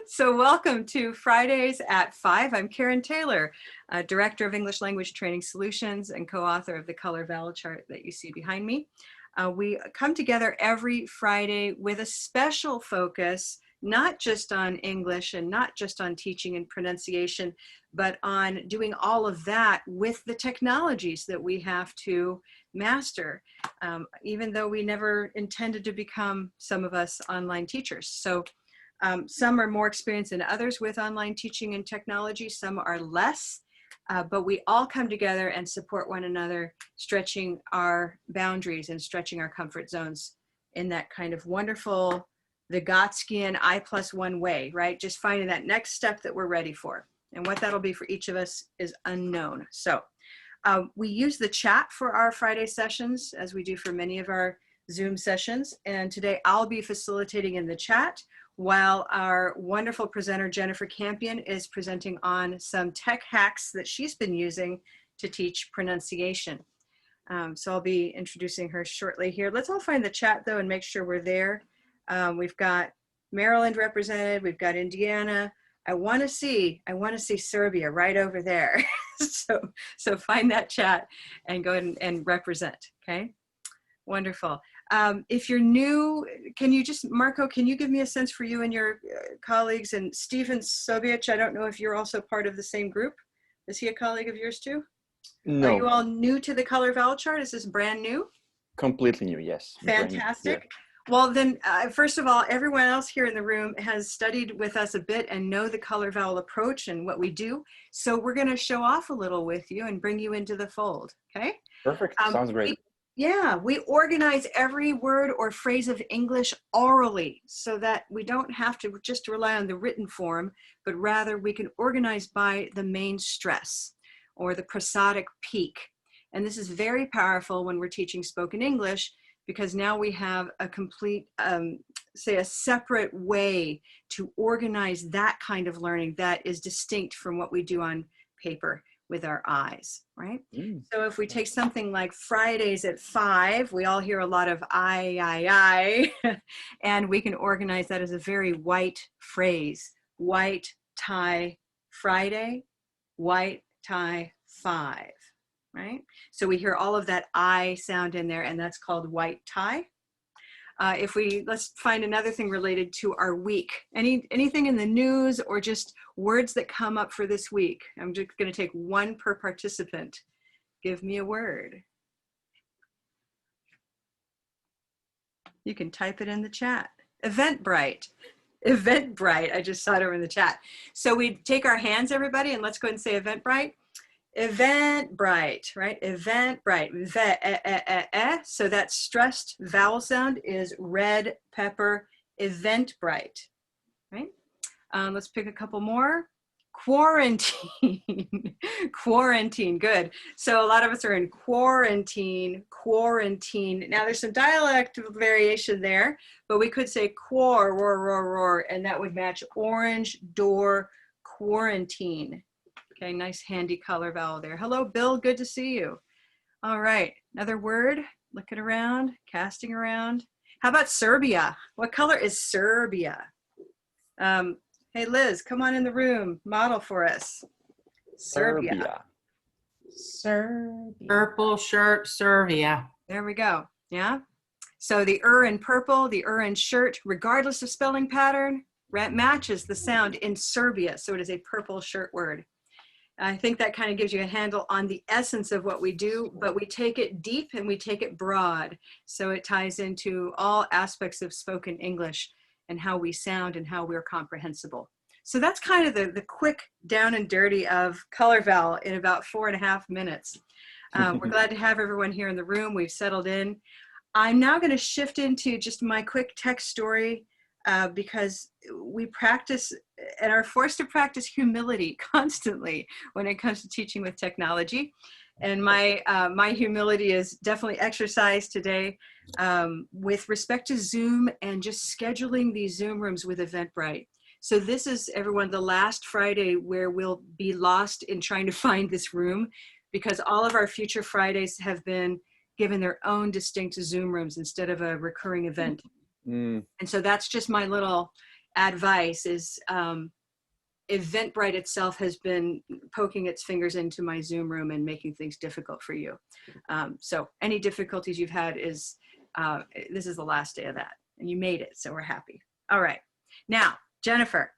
So welcome to Fridays at 5. I'm Karen Taylor, Director of English Language Training Solutions and co-author of the color vowel chart that you see behind me. We come together every Friday with a special focus, not just on English and not just on teaching and pronunciation, but on doing all of that with the technologies that we have to master, even though we never intended to become, some of us, online teachers. So some are more experienced than others with online teaching and technology, some are less, but we all come together and support one another, stretching our boundaries and stretching our comfort zones in that kind of wonderful Vygotskian I+1 way, right? Just finding that next step that we're ready for. And what that'll be for each of us is unknown. So we use the chat for our Friday sessions, as we do for many of our Zoom sessions. And today I'll be facilitating in the chat, while our wonderful presenter, Jennifer Campion, is presenting on some tech hacks that she's been using to teach pronunciation. So I'll be introducing her shortly here. Let's all find the chat though and make sure we're there. We've got Maryland represented, we've got Indiana. I wanna see Serbia right over there. so find that chat and go ahead and represent, okay? Wonderful. If you're new, can you just, Marco, can you give me a sense for you and your colleagues? And Stephen Sobiech, I don't know if you're also part of the same group. Is he a colleague of yours too? No. Are you all new to the color vowel chart? Is this brand new? Completely new, yes. Fantastic. Yeah. Well then, first of all, everyone else here in the room has studied with us a bit and know the color vowel approach and what we do. So we're gonna show off a little with you and bring you into the fold, okay? Perfect, sounds great. We organize every word or phrase of English orally so that we don't have to just rely on the written form, but rather we can organize by the main stress or the prosodic peak. And this is very powerful when we're teaching spoken English, because now we have a complete, say a separate way to organize that kind of learning that is distinct from what we do on paper with our eyes, right? So if we take something like Fridays at 5, we all hear a lot of I, and we can organize that as a very white phrase. White tie Friday, white tie 5, right? So we hear all of that I sound in there, and that's called white tie. Let's find another thing related to our week. Anything in the news or just words that come up for this week? I'm just gonna take one per participant. Give me a word. You can type it in the chat. Eventbrite. Eventbrite, I just saw it over in the chat. So we take our hands, everybody, and let's go ahead and say Eventbrite. Eventbrite, right? Eventbrite. So that stressed vowel sound is red, pepper, Eventbrite, right? Let's pick a couple more. Quarantine. Quarantine, good. So a lot of us are in quarantine. Now there's some dialect variation there, but we could say roar, and that would match orange door quarantine. Okay, nice handy color vowel there. Hello, Bill, good to see you. All right, another word, looking around, casting around. How about Serbia? What color is Serbia? Hey, Liz, come on in the room, model for us. Serbia. Purple shirt, Serbia. There we go, yeah? So the in purple, the in shirt, regardless of spelling pattern, matches the sound in Serbia, so it is a purple shirt word. I think that kind of gives you a handle on the essence of what we do, but we take it deep and we take it broad. So it ties into all aspects of spoken English and how we sound and how we're comprehensible. So that's kind of the quick down and dirty of color vowel in about 4.5 minutes. We're glad to have everyone here in the room. We've settled in. I'm now going to shift into just my quick tech story because we practice and are forced to practice humility constantly when it comes to teaching with technology. And my humility is definitely exercised today with respect to Zoom and just scheduling these Zoom rooms with Eventbrite. So this is, everyone, the last Friday where we'll be lost in trying to find this room, because all of our future Fridays have been given their own distinct Zoom rooms instead of a recurring event. And so that's just my little advice is Eventbrite itself has been poking its fingers into my Zoom room and making things difficult for you. So any difficulties you've had is, this is the last day of that, and you made it, so we're happy. All right, now, Jennifer.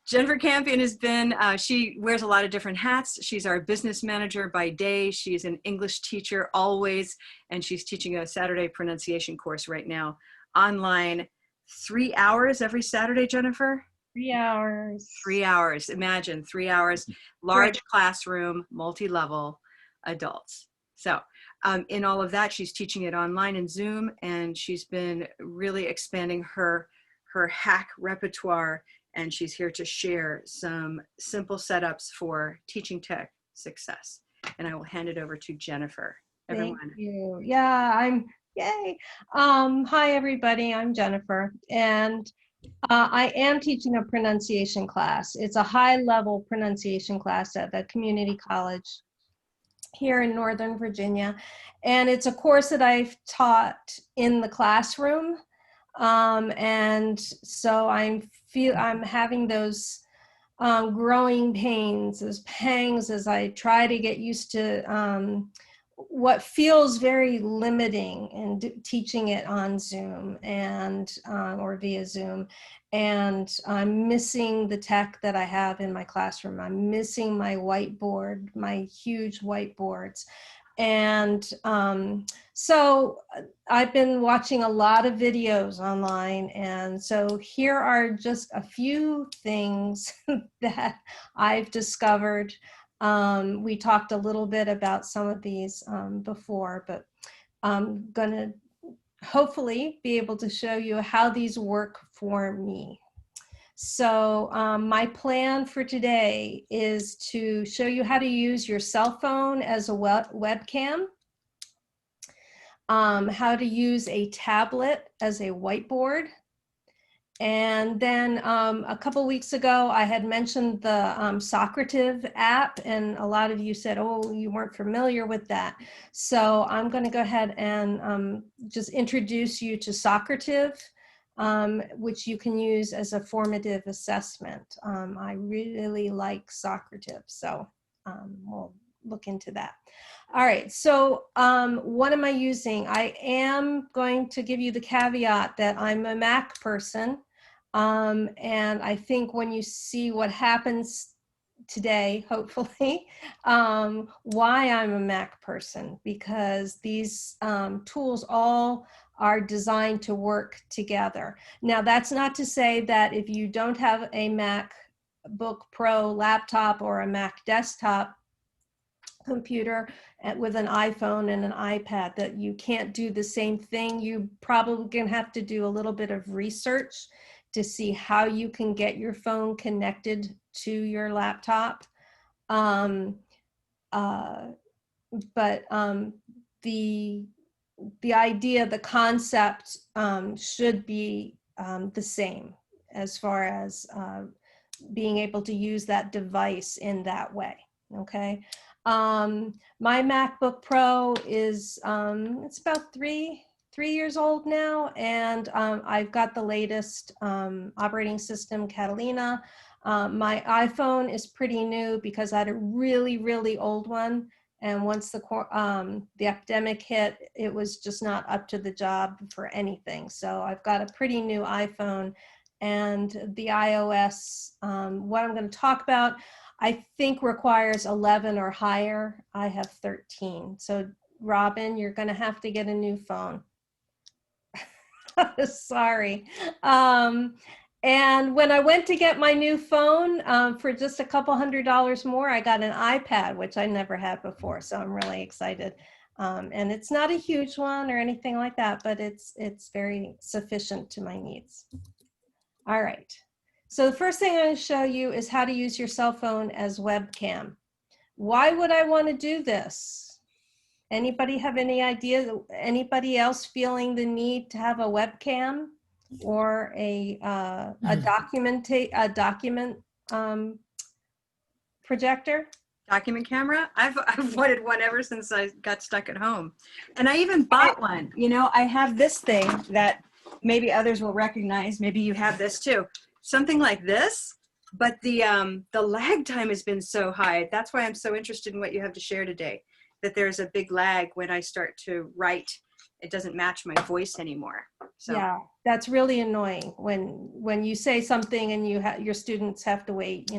Jennifer Campion has been, she wears a lot of different hats. She's our business manager by day. She's an English teacher always, and she's teaching a Saturday pronunciation course right now online, 3 hours every Saturday, Jennifer? 3 hours. 3 hours. Imagine 3 hours, large classroom, multi-level adults. So in all of that, she's teaching it online in Zoom, and she's been really expanding her hack repertoire, and she's here to share some simple setups for teaching tech success. And I will hand it over to Jennifer. Everyone. Thank you. Yeah, yay. Hi, everybody. I'm Jennifer, and I am teaching a pronunciation class. It's a high-level pronunciation class at the community college here in Northern Virginia. And it's a course that I've taught in the classroom. And so I'm having those growing pains, those pangs as I try to get used to what feels very limiting in teaching it on Zoom and or via Zoom. And I'm missing the tech that I have in my classroom. I'm missing my whiteboard, my huge whiteboards. And so I've been watching a lot of videos online. And so here are just a few things that I've discovered. We talked a little bit about some of these before, but I'm gonna hopefully be able to show you how these work for me. So my plan for today is to show you how to use your cell phone as a webcam, how to use a tablet as a whiteboard. And then a couple weeks ago, I had mentioned the Socrative app, and a lot of you said, oh, you weren't familiar with that. So I'm going to go ahead and just introduce you to Socrative, which you can use as a formative assessment. I really like Socrative, so we'll look into that. All right, so what am I using? I am going to give you the caveat that I'm a Mac person, and I think when you see what happens today, hopefully, why I'm a Mac person, because these tools all are designed to work together. Now, that's not to say that if you don't have a MacBook Pro laptop or a Mac desktop computer with an iPhone and an iPad that you can't do the same thing. You probably gonna have to do a little bit of research to see how you can get your phone connected to your laptop. But the idea, the concept should be the same as far as being able to use that device in that way, okay? My MacBook Pro is, it's about three years old now, and I've got the latest operating system, Catalina. My iPhone is pretty new because I had a really, really old one. And once the epidemic hit, it was just not up to the job for anything. So I've got a pretty new iPhone, and the iOS, what I'm going to talk about, I think requires 11 or higher. I have 13. So Robin, you're going to have to get a new phone. Sorry. And when I went to get my new phone for just a couple $100 more, I got an iPad, which I never had before. So I'm really excited. And it's not a huge one or anything like that, but it's very sufficient to my needs. All right. So the first thing I'm going to show you is how to use your cell phone as webcam. Why would I want to do this? Anybody have any idea? Anybody else feeling the need to have a webcam or a document projector? Document camera? I've wanted one ever since I got stuck at home. And I even bought one. You know, I have this thing that maybe others will recognize. Maybe you have this too. something like this, but the lag time has been so high. That's why I'm so interested in what you have to share today, that there's a big lag when I start to write. It doesn't match my voice anymore. So Yeah, that's really annoying when you say something and your students have to wait,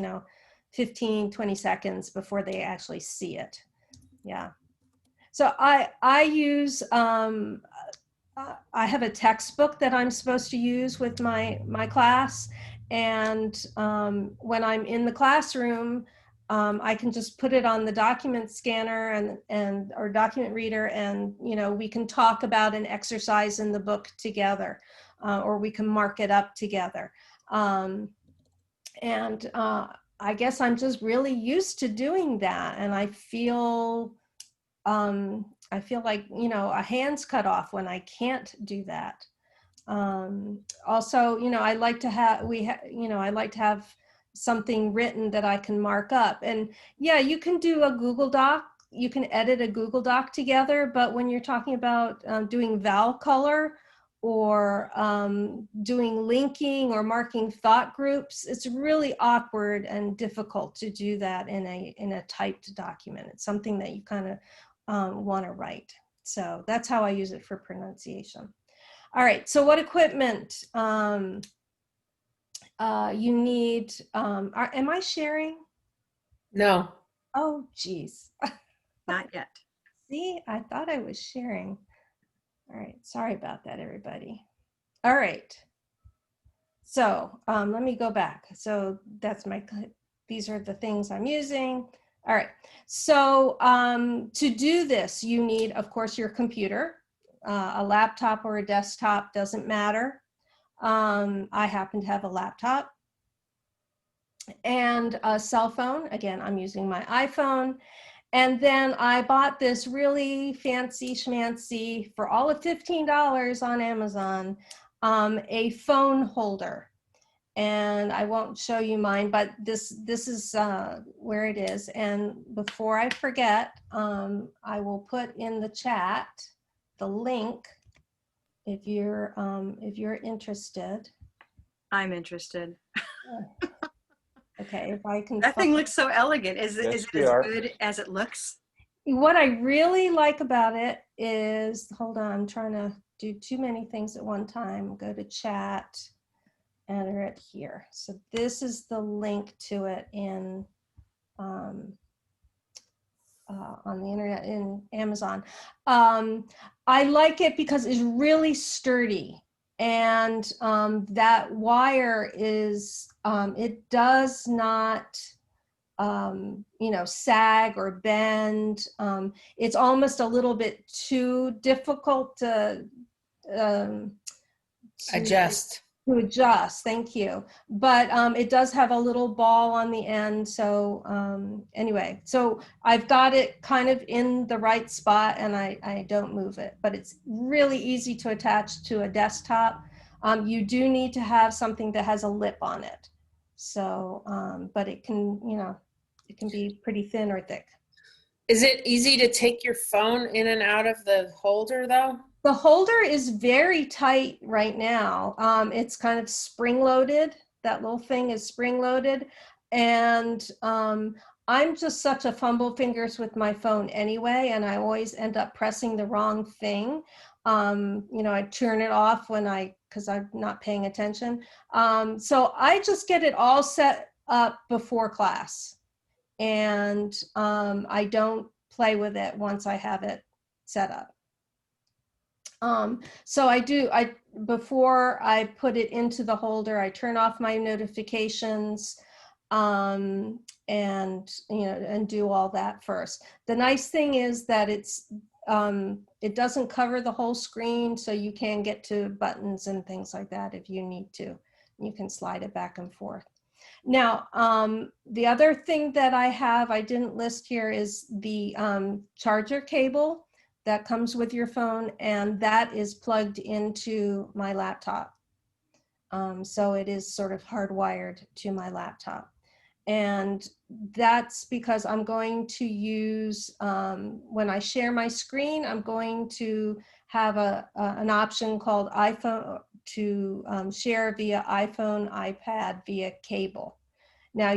15, 20 seconds before they actually see it. Yeah. So I use, I have a textbook that I'm supposed to use with my class. And when I'm in the classroom, I can just put it on the document scanner and or document reader, and we can talk about an exercise in the book together, or we can mark it up together. I guess I'm just really used to doing that, and I feel like a hand's cut off when I can't do that. Also, I like to have I like to have something written that I can mark up. And yeah, you can do a Google Doc. You can edit a Google Doc together, but when you're talking about doing vowel color or doing linking or marking thought groups, it's really awkward and difficult to do that in a typed document. It's something that you kind of want to write. So that's how I use it for pronunciation. All right, so what equipment you need? Am I sharing? No. Oh, geez. not yet. See, I thought I was sharing. All right, sorry about that, everybody. All right, so let me go back. So that's these are the things I'm using. All right, so to do this, you need, of course, your computer. A laptop or a desktop, doesn't matter. I happen to have a laptop. And a cell phone. Again, I'm using my iPhone. And then I bought this really fancy schmancy, for all of $15 on Amazon, a phone holder. And I won't show you mine, but this is where it is. And before I forget, I will put in the chat the link if you're interested. I'm interested. Okay, if I can. That thing looks so elegant. Is it as good as it looks? What I really like about it is, hold on, I'm trying to do too many things at one time. Go to chat, enter it here. So this is the link to it in on the internet in Amazon. I like it because it's really sturdy, and that wire is it does not sag or bend. It's almost a little bit too difficult to Adjust. To adjust, thank you. But it does have a little ball on the end. So anyway, so I've got it kind of in the right spot, and I don't move it. But it's really easy to attach to a desktop. You do need to have something that has a lip on it. So, but it can, it can be pretty thin or thick. Is it easy to take your phone in and out of the holder though? The holder is very tight right now. It's kind of spring-loaded. That little thing is spring-loaded. And I'm just such a fumble fingers with my phone anyway, and I always end up pressing the wrong thing. I turn it off because I'm not paying attention. So I just get it all set up before class. And I don't play with it once I have it set up. So before I put it into the holder, I turn off my notifications and do all that first. The nice thing is that it doesn't cover the whole screen, so you can get to buttons and things like that if you need to. You can slide it back and forth. Now, the other thing that I didn't list here is the charger cable that comes with your phone, and that is plugged into my laptop. So it is sort of hardwired to my laptop. And that's because I'm going to use, when I share my screen, I'm going to have an option called share via iPhone, iPad, via cable. Now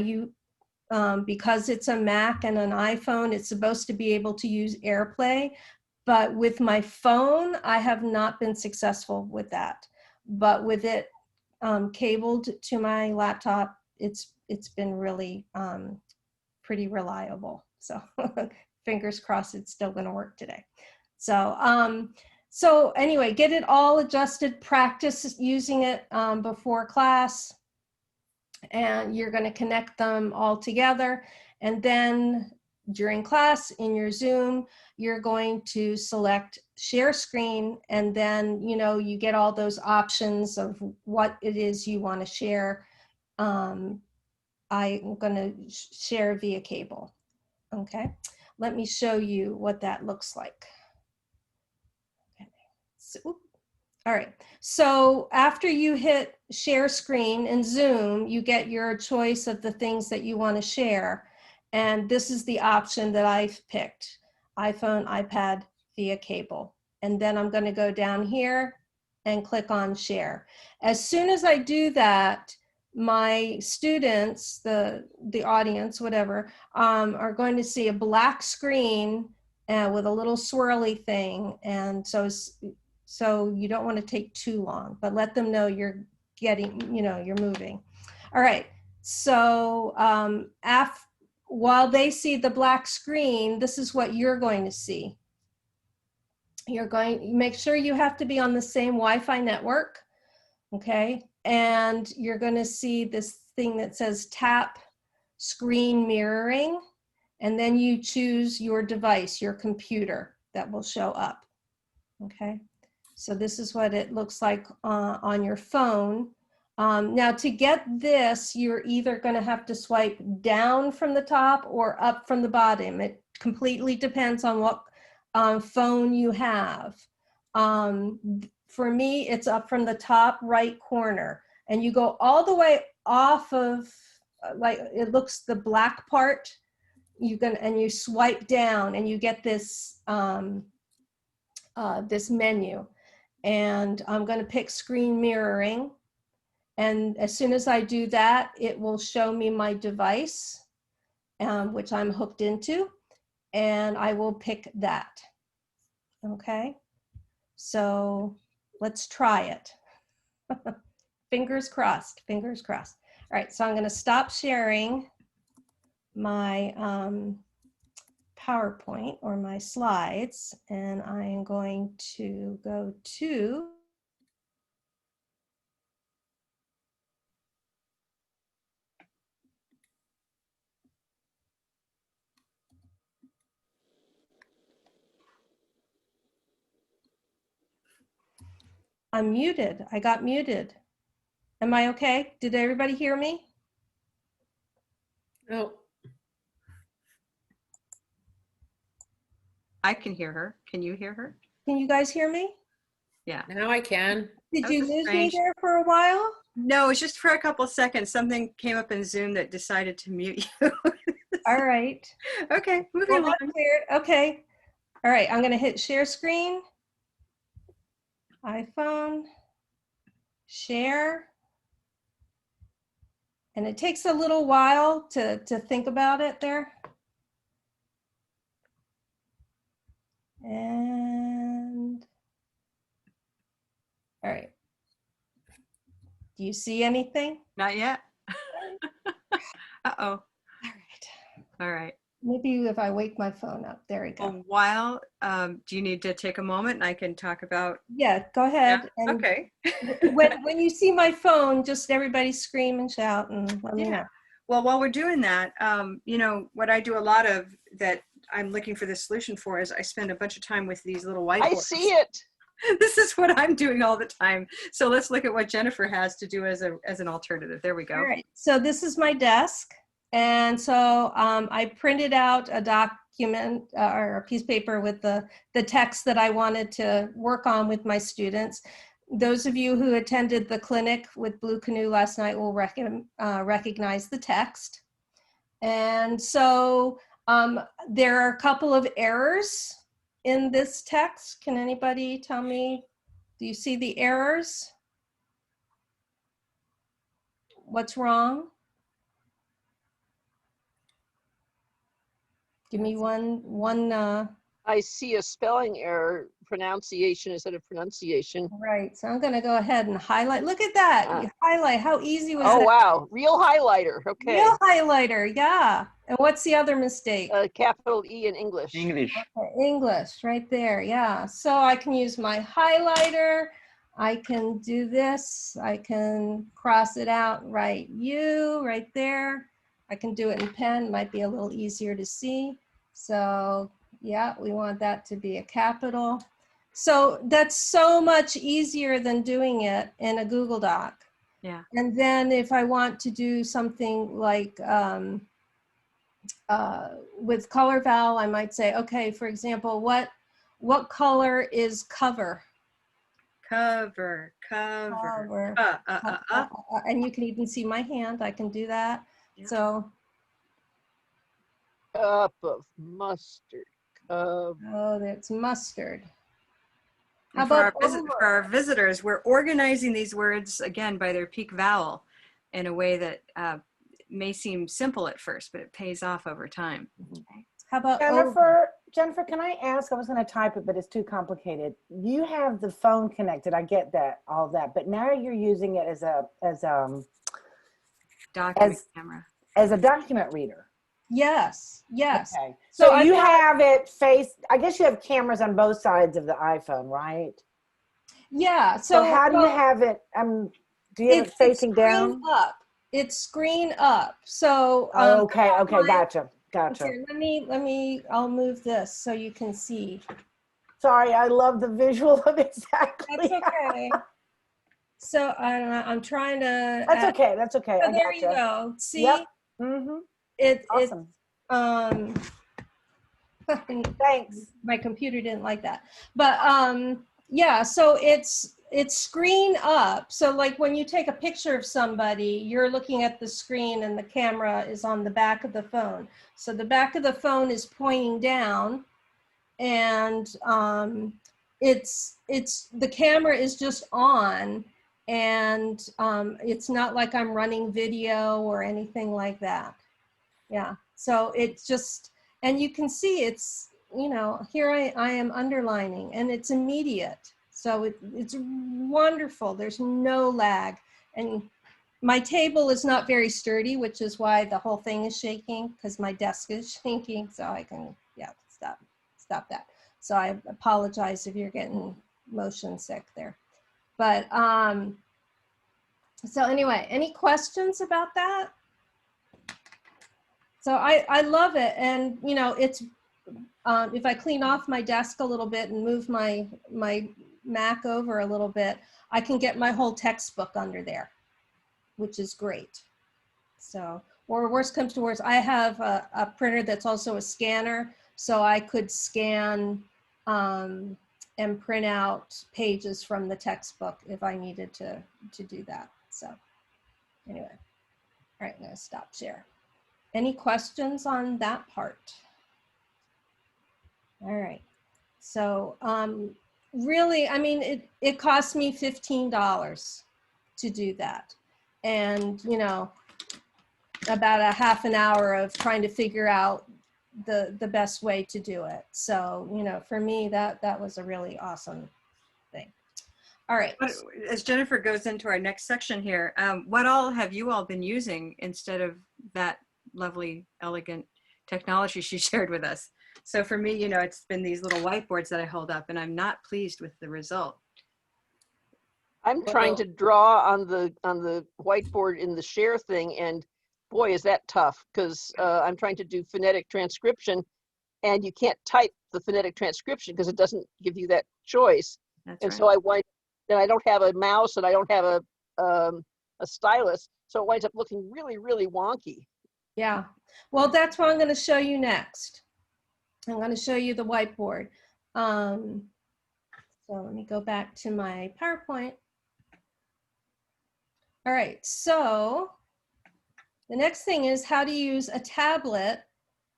because it's a Mac and an iPhone, it's supposed to be able to use AirPlay, but with my phone, I have not been successful with that. But with it cabled to my laptop, it's been really pretty reliable. So fingers crossed it's still gonna work today. So anyway, get it all adjusted, practice using it before class, and you're going to connect them all together. And then during class in your Zoom, you're going to select share screen, and then, you know, you get all those options of what it is you want to share. I'm going to share via cable. Okay, let me show you what that looks like. Okay. So, all right, so after you hit share screen in Zoom, you get your choice of the things that you want to share. And this is the option that I've picked, iPhone, iPad, via cable. And then I'm going to go down here and click on share. As soon as I do that, my students, the audience, whatever, are going to see a black screen with a little swirly thing. And so you don't want to take too long, but let them know you're getting, you know, you're moving. All right, so while they see the black screen, this is what you're going to see. You're going to make sure you have to be on the same Wi-Fi network, okay? And you're going to see this thing that says tap screen mirroring, and then you choose your device, your computer that will show up, okay? So this is what it looks like on your phone. Now to get this, you're either going to have to swipe down from the top or up from the bottom. It completely depends on what phone you have. For me, it's up from the top right corner, and you go all the way off of, like it looks the black part. And you swipe down, and you get this this menu. And I'm going to pick screen mirroring. And as soon as I do that, it will show me my device, which I'm hooked into, and I will pick that. Okay, so let's try it. Fingers crossed, fingers crossed. All right, so I'm going to stop sharing my PowerPoint or my slides, and I am going to go to I'm muted. I got muted. Am I okay? Did everybody hear me? Oh, I can hear her. Can you hear her? Can you guys hear me? Yeah. now I can. Did you That was lose me strange. there for a while? No, it's just for a couple of seconds. Something came up in Zoom that decided to mute you. All right. Okay, moving Well, along. that's weird. Okay. All right. I'm going to hit share screen. iPhone. Share. And it takes a little while to think about it there. And all right. Do you see anything? Not yet. Uh-oh. All right. All right. Maybe if I wake my phone up. There we go. While, do you need to take a moment and I can talk about? Yeah, go ahead. And Okay. when you see my phone, just everybody scream and shout and let me know. Well, while we're doing that, you know, what I do a lot of that I'm looking for this solution for is I spend a bunch of time with these little whiteboards. I see it. This is what I'm doing all the time. So let's look at what Jennifer has to do as an alternative. There we go. All right. So this is my desk. And so I printed out a document or a piece of paper with the text that I wanted to work on with my students. Those of you who attended the clinic with Blue Canoe last night will recognize the text. And so there are a couple of errors in this text. Can anybody tell me, do you see the errors? What's wrong? Give me one, I see a spelling error, pronunciation instead of pronunciation. right. So I'm gonna go ahead and highlight. Look at that. You highlight. How easy was Oh, that? wow. Real highlighter. Okay. Real highlighter, yeah. And what's the other mistake? Capital E in English. English. Okay, English, right there, yeah. So I can use my highlighter. I can do this. I can cross it out, write U right there. I can do it in pen, might be a little easier to see. So yeah, we want that to be a capital. So that's so much easier than doing it in a Google Doc. Yeah. And then if I want to do something like with color val, I might say, okay, for example, what color is cover? Cover. Cover. And you can even see my hand. I can do that. Yeah. So, Cup of mustard. oh, that's mustard. How And for about our visitors, we're organizing these words again by their peak vowel in a way that may seem simple at first, but it pays off over time. how about over? Jennifer, can I ask? I was going to type it, but it's too complicated. You have the phone connected. I get that, all that, but now you're using it as a Document camera. as a document reader. Yes, yes. Okay. So So you I've got- have it face. I guess you have cameras on both sides of the iPhone, right? Yeah. So So how do you well, have it? Do you have it facing down? Up. It's screen up. So Oh, okay. I have Okay. my- Gotcha. Gotcha. Okay, let me, I'll move this so you can see. Sorry. I love the visual of exactly. That's okay. So I'm trying to. That's okay. That's okay. So I there you gotcha. go. See, Yep. Mm-hmm. Awesome. Thanks. My computer didn't like that, but yeah. So it's screen up. So like when you take a picture of somebody, you're looking at the screen and the camera is on the back of the phone. So the back of the phone is pointing down, and the camera is just on, and it's not like I'm running video or anything like that. Yeah, so it's just, and you can see it's, you know, here I am underlining, and it's immediate. So it's wonderful. There's no lag. And my table is not very sturdy, which is why the whole thing is shaking, because my desk is shaking. So I can, yeah, stop that. So I apologize if you're getting motion sick there. But so anyway, any questions about that? So I love it. And, you know, it's, if I clean off my desk a little bit and move my Mac over a little bit, I can get my whole textbook under there, which is great. So, or worst comes to worst, I have a printer that's also a scanner, so I could scan and print out pages from the textbook if I needed to do that. So anyway, all right, I'm gonna stop share. Any questions on that part? All right, so really, I mean, it cost me $15 to do that. And, you know, about a half an hour of trying to figure out the best way to do it. So, you know, for me, that was a really awesome thing. All right. But as Jennifer goes into our next section here, what all have you all been using instead of that lovely, elegant technology she shared with us? So for me, you know, it's been these little whiteboards that I hold up, and I'm not pleased with the result. I'm trying to draw on the whiteboard in the share thing, and boy, is that tough, because I'm trying to do phonetic transcription, and you can't type the phonetic transcription because it doesn't give you that choice. That's And right. so then I don't have a mouse and I don't have a stylus, so it winds up looking really, really wonky. Yeah. Well, that's what I'm going to show you next. I'm going to show you the whiteboard. So let me go back to my PowerPoint. All right, so the next thing is how to use a tablet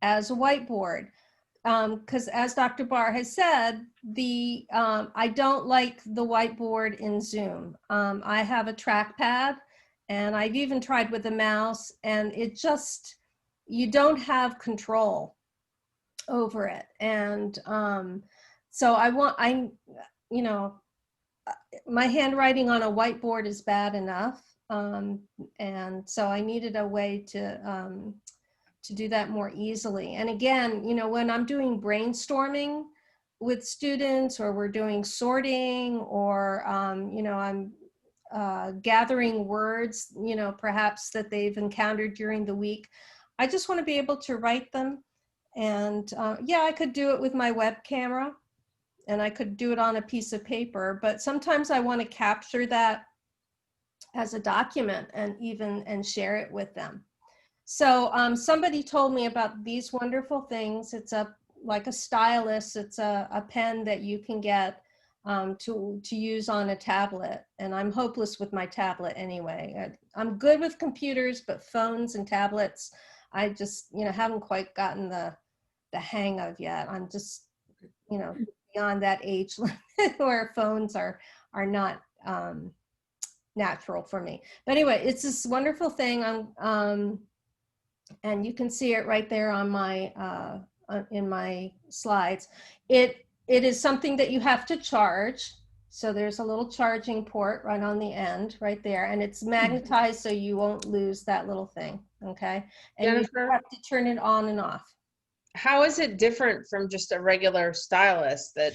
as a whiteboard. Because as Dr. Barr has said, I don't like the whiteboard in Zoom. I have a trackpad, And I've even tried with the mouse, and it just, you don't have control over it. And so you know, my handwriting on a whiteboard is bad enough. And so I needed a way to do that more easily. And again, you know, when I'm doing brainstorming with students, or we're doing sorting, or, you know, I'm gathering words, you know, perhaps that they've encountered during the week, I just want to be able to write them. And yeah, I could do it with my web camera, and I could do it on a piece of paper, but sometimes I want to capture that as a document and share it with them. So somebody told me about these wonderful things. It's like a stylus. It's a pen that you can get to use on a tablet. And I'm hopeless with my tablet anyway. I'm good with computers, but phones and tablets, I just, you know, haven't quite gotten the hang of yet. I'm just, you know, beyond that age limit where phones are not natural for me. But anyway, it's this wonderful thing. And you can see it right there on my in my slides. It is something that you have to charge. So there's a little charging port right on the end, right there, and it's magnetized so you won't lose that little thing. Okay, and Jennifer, you have to turn it on and off. how is it different from just a regular stylus that,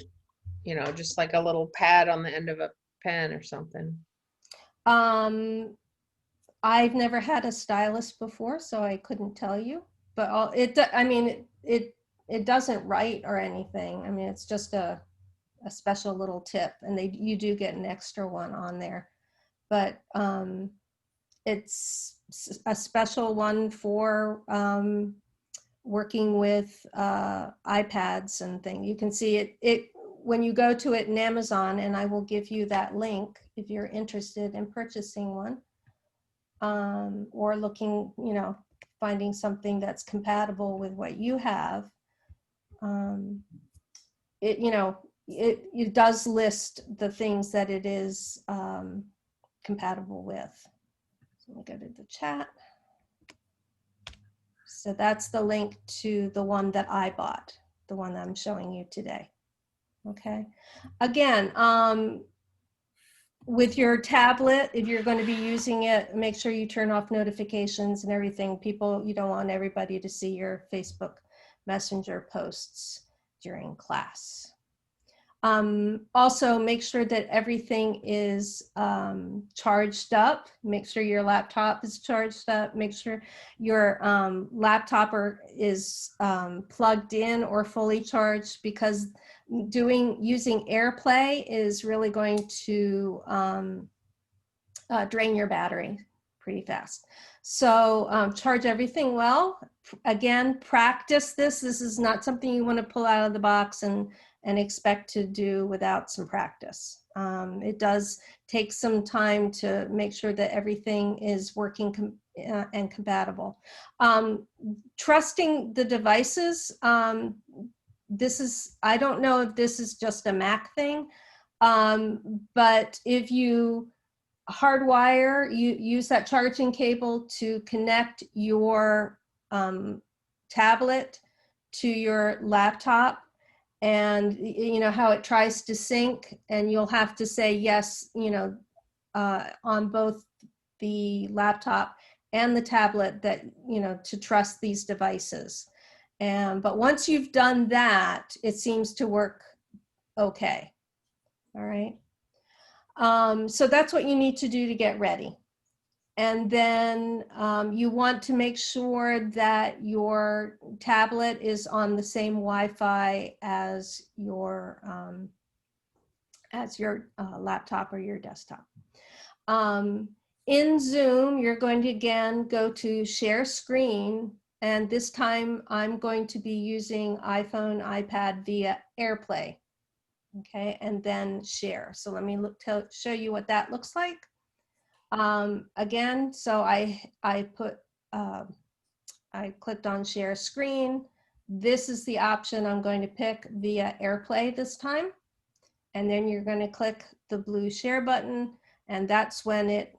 you know, just like a little pad on the end of a pen or something? I've never had a stylus before, so I couldn't tell you. But I mean, it doesn't write or anything. I mean, it's just a special little tip, and you do get an extra one on there. But it's a special one for working with iPads and things. You can see it when you go to it in Amazon, and I will give you that link if you're interested in purchasing one, or looking, you know, finding something that's compatible with what you have. It, you know, it does list the things that it is compatible with. So let me go to the chat. So that's the link to the one that I bought, the one that I'm showing you today. Okay. Again, with your tablet, if you're going to be using it, make sure you turn off notifications and everything. You don't want everybody to see your Facebook Messenger posts during class. Also, make sure that everything is charged up. Make sure your laptop is charged up. Make sure your laptop is plugged in or fully charged, because using AirPlay is really going to drain your battery pretty fast. So charge everything well. Again, practice this. This is not something you want to pull out of the box and expect to do without some practice. It does take some time to make sure that everything is working and compatible. Trusting the devices. I don't know if this is just a Mac thing, but if you hardwire, you use that charging cable to connect your tablet to your laptop, and you know how it tries to sync, and you'll have to say yes, you know, on both the laptop and the tablet, that, you know, to trust these devices. But once you've done that, it seems to work okay. All right. So that's what you need to do to get ready. And then you want to make sure that your tablet is on the same Wi-Fi as your laptop or your desktop. In Zoom, you're going to again go to share screen, and this time I'm going to be using iPhone, iPad via AirPlay. Okay, and then share. So let me show you what that looks like. Again, so I clicked on share screen. This is the option I'm going to pick via AirPlay this time. And then you're going to click the blue share button, and that's when it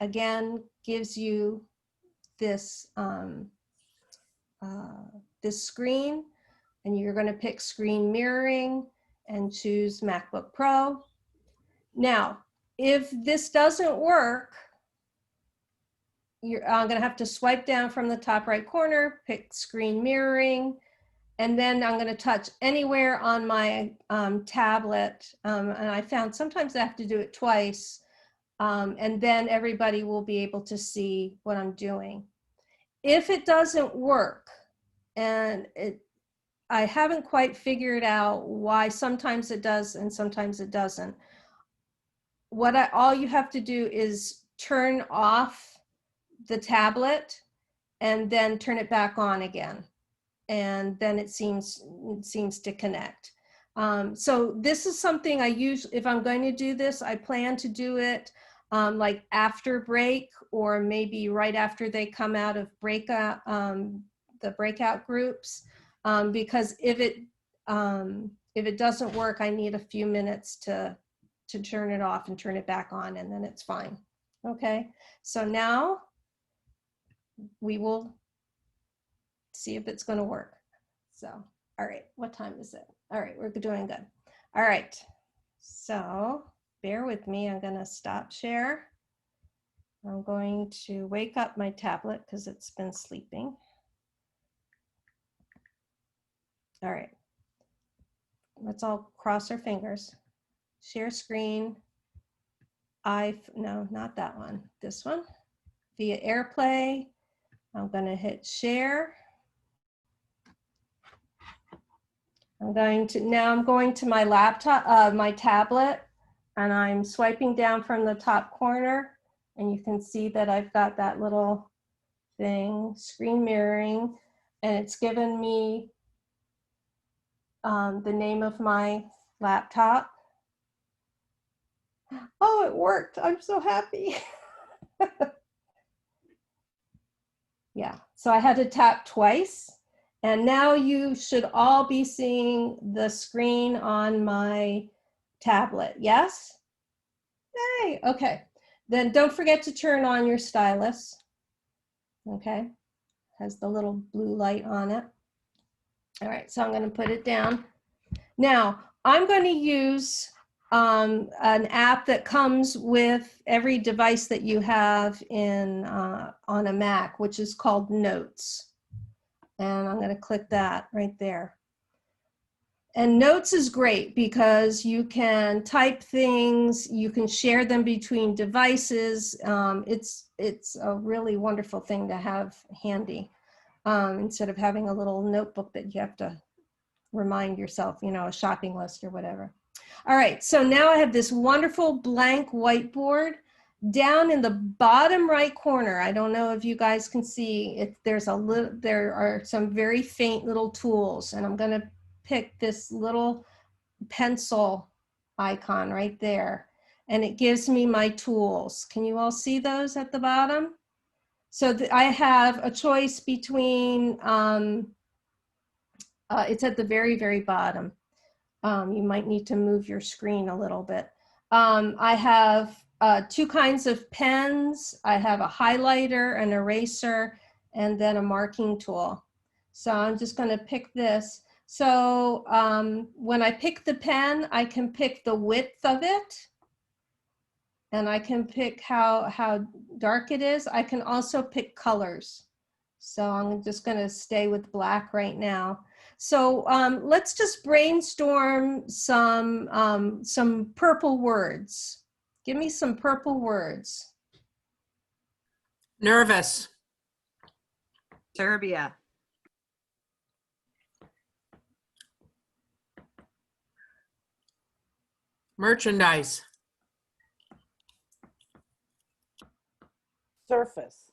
again, gives you this, this screen, and you're going to pick screen mirroring and choose MacBook Pro. Now, if this doesn't work, I'm going to have to swipe down from the top right corner, pick screen mirroring, and then I'm going to touch anywhere on my tablet. And I found sometimes I have to do it twice, and then everybody will be able to see what I'm doing. If it doesn't work, and I haven't quite figured out why sometimes it does and sometimes it doesn't, all you have to do is turn off the tablet and then turn it back on again, and then it seems to connect. So this is something I use if I'm going to do this. I plan to do it like after break, or maybe right after they come out of breakout, the breakout groups, because if it doesn't work, I need a few minutes to turn it off and turn it back on, and then it's fine. Okay, so now we will see if it's going to work. So, all right, what time is it? All right, we're doing good. All right, so bear with me. I'm going to stop share. I'm going to wake up my tablet because it's been sleeping. All right, let's all cross our fingers. Share screen. No, not that one. This one. Via AirPlay. I'm going to hit share. I'm going to my laptop, my tablet, and I'm swiping down from the top corner, and you can see that I've got that little thing, screen mirroring, and it's given me the name of my laptop. Oh, it worked. I'm so happy. Yeah, so I had to tap twice, and now you should all be seeing the screen on my tablet. Yes? Yay, okay. Then don't forget to turn on your stylus. Okay, has the little blue light on it. All right, so I'm going to put it down. Now, I'm going to use an app that comes with every device that you have on a Mac, which is called Notes. And I'm going to click that right there. And Notes is great because you can type things, you can share them between devices. It's a really wonderful thing to have handy, instead of having a little notebook that you have to remind yourself, a shopping list or whatever. All right, so now I have this wonderful blank whiteboard. Down in the bottom right corner, I don't know if you guys can see, there are some very faint little tools, and I'm going to pick this little pencil icon right there, and it gives me my tools. Can you all see those at the bottom? So I have a choice between, it's at the very, very bottom. You might need to move your screen a little bit. I have two kinds of pens. I have a highlighter, an eraser, and then a marking tool. So I'm just going to pick this. So when I pick the pen, I can pick the width of it, and I can pick how dark it is. I can also pick colors. So I'm just going to stay with black right now. So let's just brainstorm some purple words. Give me some purple words. Nervous. Serbia. Merchandise. Surface.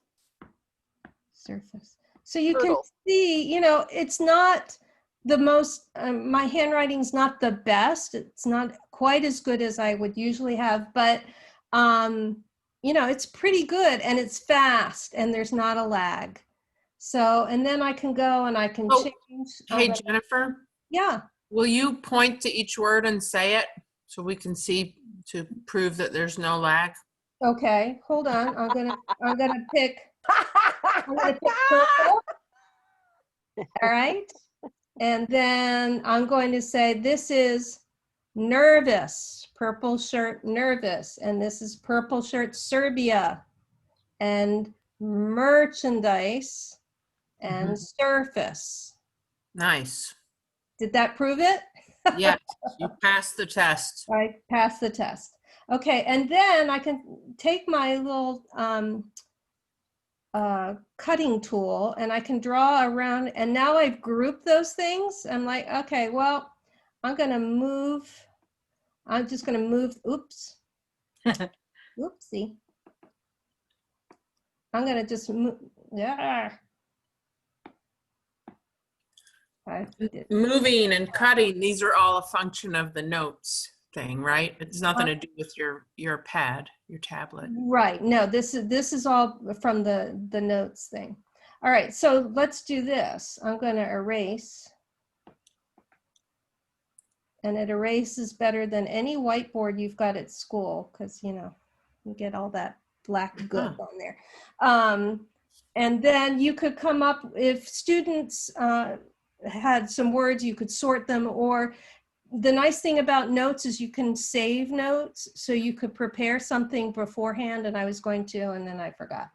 Surface. So you Turtle. can see, it's not the most, my handwriting's not the best. It's not quite as good as I would usually have, but, it's pretty good, and it's fast, and there's not a lag. So, and then I can go and I can change. Hey, Jennifer, Yeah. will you point to each word and say it so we can see to prove that there's no lag? Okay, hold on. I'm gonna pick purple. All right. And then I'm going to say this is nervous, purple shirt, nervous. And this is purple shirt, Serbia. And merchandise and surface. Nice. Did that prove it? Yes, you passed the test. I passed the test. Okay, and then I can take my little cutting tool and I can draw around, and now I've grouped those things. I'm like, okay, well, I'm just gonna move, oops. Oopsie. I'm gonna just move, yeah. Moving and cutting, these are all a function of the notes thing, right? It's nothing to do with your pad, your tablet. Right. No, this is all from the notes thing. All right, so let's do this. I'm going to erase. And it erases better than any whiteboard you've got at school, because you get all that black gook on there. And then you could come up, if students had some words, you could sort them, or the nice thing about notes is you can save notes, so you could prepare something beforehand, and I was going to, and then I forgot.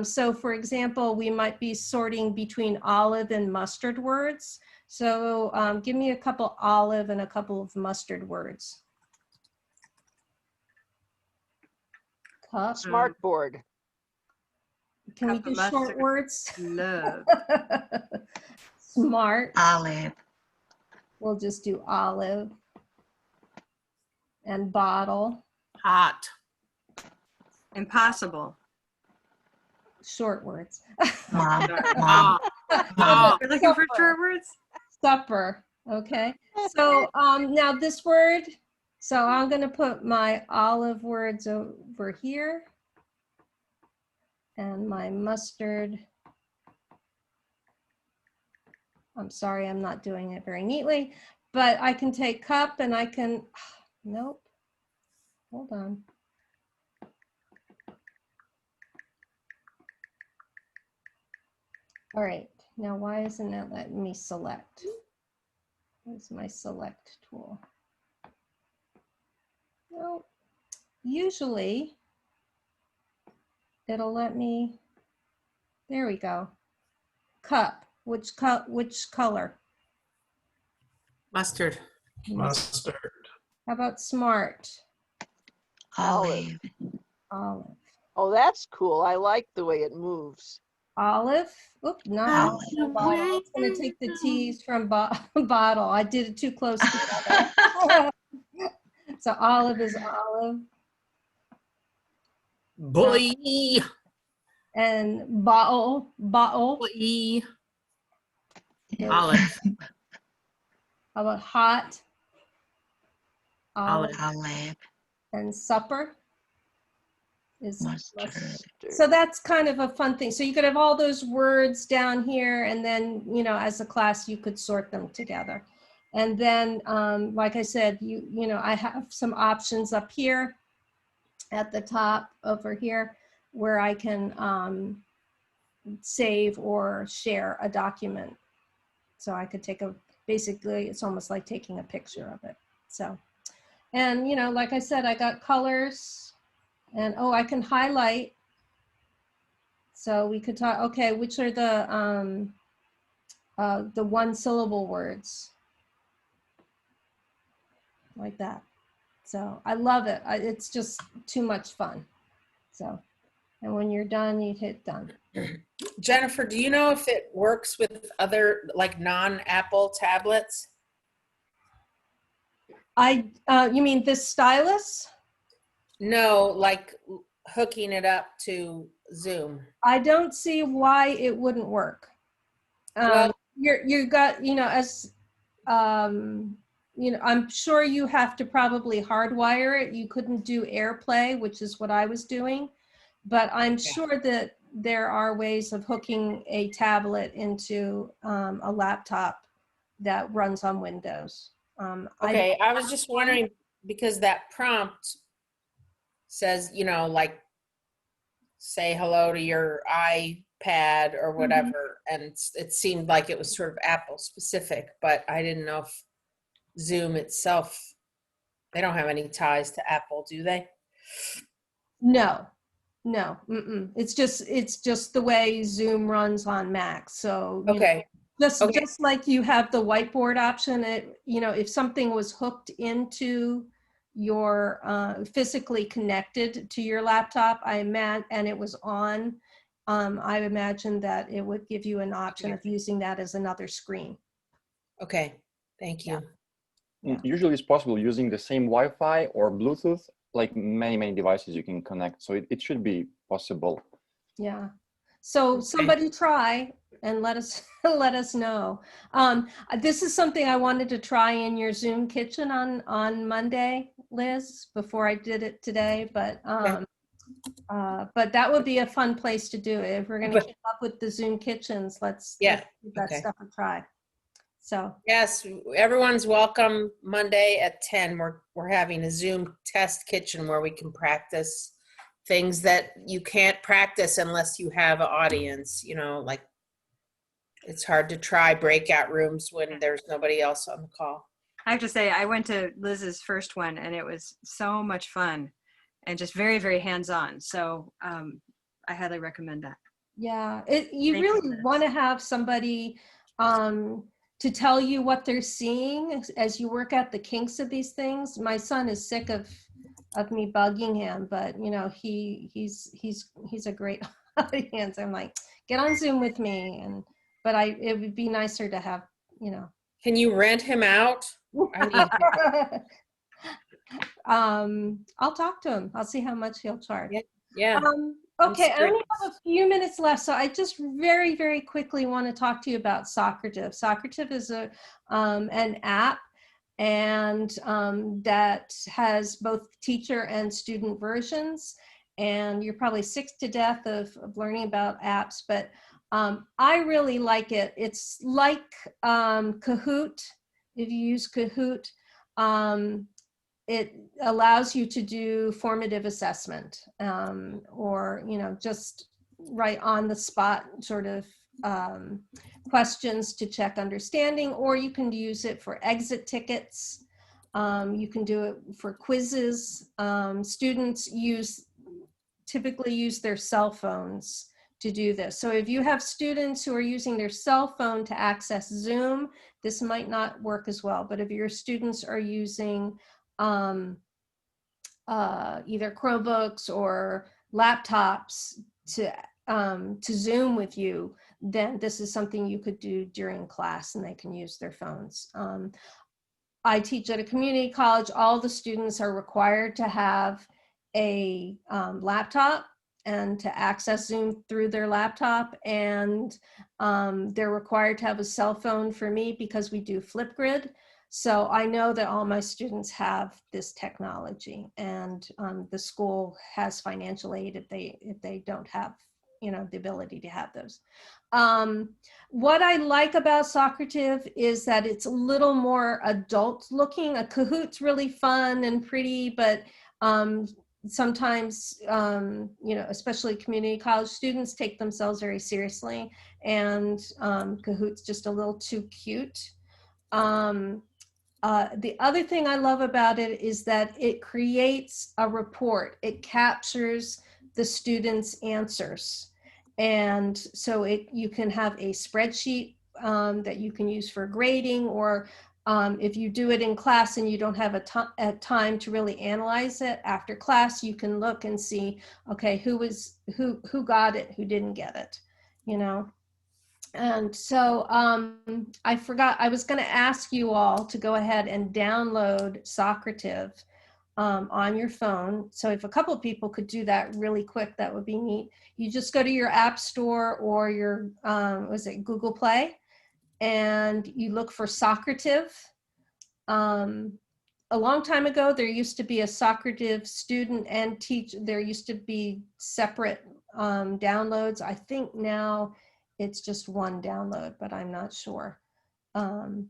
So for example, we might be sorting between olive and mustard words. So give me a couple olive and a couple of mustard words. Cup. Smartboard. Can we Cup of do short mustard. words? Love. Smart. Olive. We'll just do olive. And bottle. Hot. Impossible. Short words. Mom. Ah, ah, You're looking for short words? Supper. Okay. So now this word. So I'm going to put my olive words over here. And my mustard. I'm sorry, I'm not doing it very neatly, but I can take cup and I can, nope, hold on. All right, now why isn't it letting me select? Where's my select tool? No, usually it'll let me, there we go. Cup. Which color? mustard. Mustard. How about smart? Olive. Olive. Oh, that's cool. I like the way it moves. Olive. Oop, not Olive. bottle. It's going to take the T's from bottle. I did it too close together. So olive is olive. Boy. And bottle. Boy. is- Olive. How about hot? Olive. Olive. And supper is Mustard. So that's kind of a fun thing. So you could have all those words down here, and then, as a class, you could sort them together. And then, like I said, I have some options up here at the top over here where I can save or share a document. So I could basically, it's almost like taking a picture of it. So, and, like I said, I got colors. And I can highlight. So we could talk, okay, which are the one syllable words? Like that. So I love it. It's just too much fun. So, and when you're done, you hit done. Jennifer, do you know if it works with other like non-Apple tablets? You mean this stylus? No, like hooking it up to Zoom. I don't see why it wouldn't work. Well- You got, I'm sure you have to probably hardwire it. You couldn't do AirPlay, which is what I was doing, but I'm sure that there are ways of hooking a tablet into a laptop that runs on Windows. Okay, I was just wondering because that prompt says, you know, like say hello to your iPad or whatever. And it seemed like it was sort of Apple specific, but I didn't know if Zoom itself, they don't have any ties to Apple, do they? No, no, it's just the way Zoom runs on Mac. So, you know, Okay. just like you have the whiteboard option, you know, if something was hooked into your physically connected to your laptop, and it was on, I imagine that it would give you an option of using that as another screen. Okay. Thank you. Yeah. Usually it's possible using the same Wi-Fi or Bluetooth, like many devices you can connect. So it should be possible. Yeah. So somebody try and let us let us know. This is something I wanted to try in your Zoom kitchen on Monday, Liz, before I did it today. But that would be a fun place to do it. If we're going to keep up with the Zoom kitchens, let's give that stuff a try. So yes, everyone's welcome Monday at 10. We're having a Zoom test kitchen where we can practice things that you can't practice unless you have an audience, you know, like it's hard to try breakout rooms when there's nobody else on the call. I have to say, I went to Liz's first one and it was so much fun and just very, very hands-on. So I highly recommend that. Yeah, you really want to have somebody to tell you what they're seeing as you work out the kinks of these things. My son is sick of me bugging him, but you know, he's a great audience. I'm like, get on Zoom with me, but it would be nicer to have, you know. Can you rent him out? I'll talk to him. I'll see how much he'll charge. Yeah. Okay, I only have a few minutes left, so I just very, very quickly want to talk to you about Socrative. Socrative is an app, and that has both teacher and student versions. And you're probably sick to death of learning about apps, but I really like it. It's like Kahoot. If you use Kahoot, it allows you to do formative assessment, or, you know, just right on the spot sort of questions to check understanding, or you can use it for exit tickets. You can do it for quizzes. Students typically use their cell phones to do this. So if you have students who are using their cell phone to access Zoom, this might not work as well. But if your students are using either Chromebooks or laptops to Zoom with you, then this is something you could do during class and they can use their phones. I teach at a community college. All the students are required to have a laptop and to access Zoom through their laptop, and they're required to have a cell phone for me because we do Flipgrid. So I know that all my students have this technology, and the school has financial aid if they don't have, you know, the ability to have those. What I like about Socrative is that it's a little more adult looking. A Kahoot's really fun and pretty, but sometimes, you know, especially community college students take themselves very seriously, and Kahoot's just a little too cute. The other thing I love about it is that it creates a report. It captures the students' answers. And so you can have a spreadsheet that you can use for grading, or if you do it in class and you don't have a time to really analyze it after class, you can look and see, okay, who got it, who didn't get it, you know? And so I forgot, I was going to ask you all to go ahead and download Socrative on your phone. So if a couple of people could do that really quick, that would be neat. You just go to your App Store or your, Google Play, and you look for Socrative. A long time ago, there used to be a Socrative student and teacher. There used to be separate downloads. I think now it's just one download, but I'm not sure. Couple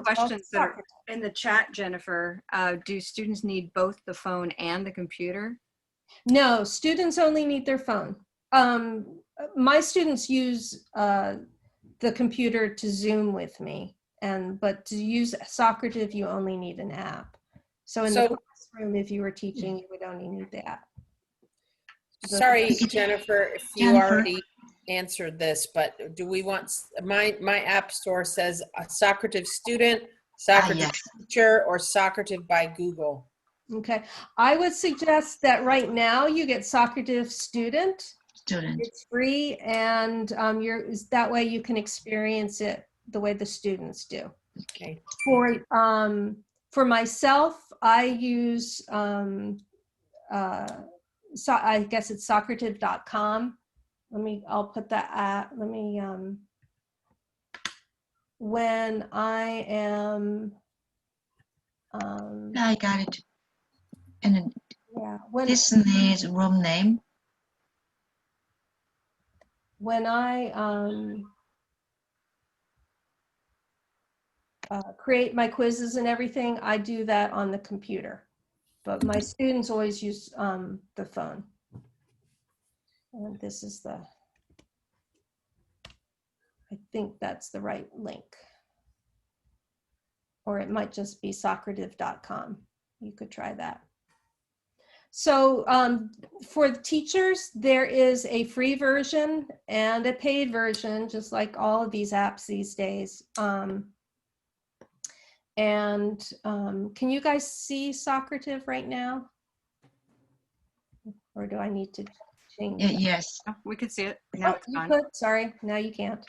questions that are in the chat, Jennifer. Do students need both the phone and the computer No, students only need their phone. My students use the computer to Zoom with me, but to use Socrative, you only need an app. So in the So- classroom, if you were teaching, you would only need the app. Sorry, Jennifer, if you Jennifer. already answered this, but do we want, my app store says a Socrative student, Socrative yes. teacher, or Socrative by Google. Okay, I would suggest that right now you get Socrative Student. Student. It's free, and that way you can experience it the way the students do. Okay. For myself, I use so I guess it's Socrative.com. I'll put that at, when I am, I got it. And yeah, this is room name. when I create my quizzes and everything, I do that on the computer. But my students always use the phone. And this is I think that's the right link. Or it might just be Socrative.com. You could try that. So for the teachers, there is a free version and a paid version, just like all of these apps these days. Can you guys see Socrative right now? Or do I need to change it? Yes. Oh, we could see it. Now Oh, it's you gone. could. Sorry, now you can't.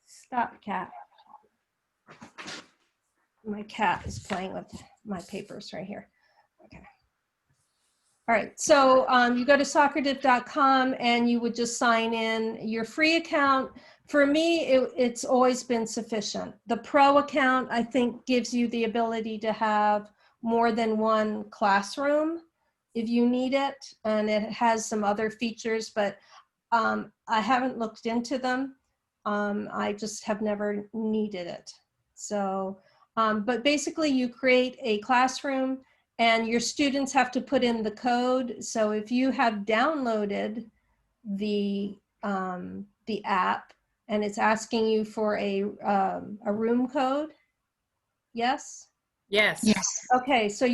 Stop, cat. My cat is playing with my papers right here. Okay. All right, so you go to Socrative.com and you would just sign in your free account. For me, it's always been sufficient. The pro account, I think, gives you the ability to have more than one classroom if you need it, and it has some other features, but I haven't looked into them. I just have never needed it. So, but basically you create a classroom and your students have to put in the code. So if you have downloaded the app and it's asking you for a room code, yes? Yes. Yes. Okay, so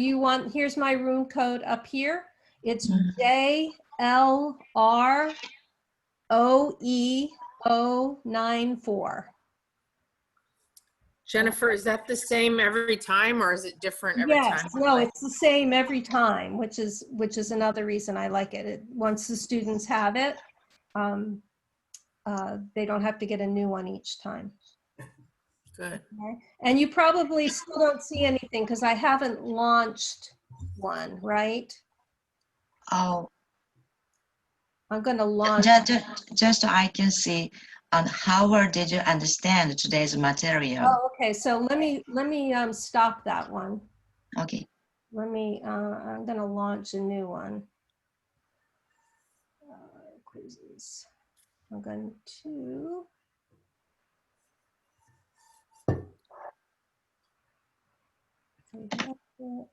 here's my room code up here. It's Mhm. JLROEO94. Jennifer, is that the same every time, or is it different every Yes, time? no, it's the same every time, which is another reason I like it. Once the students have it, they don't have to get a new one each time. Good. Okay. And you probably still don't see anything because I haven't launched one, right? Oh, I'm going to launch. just I can see. How did you understand today's material? Oh, okay. So let me stop that one. Okay. I'm going to launch a new one. Quizzes. I'm going to.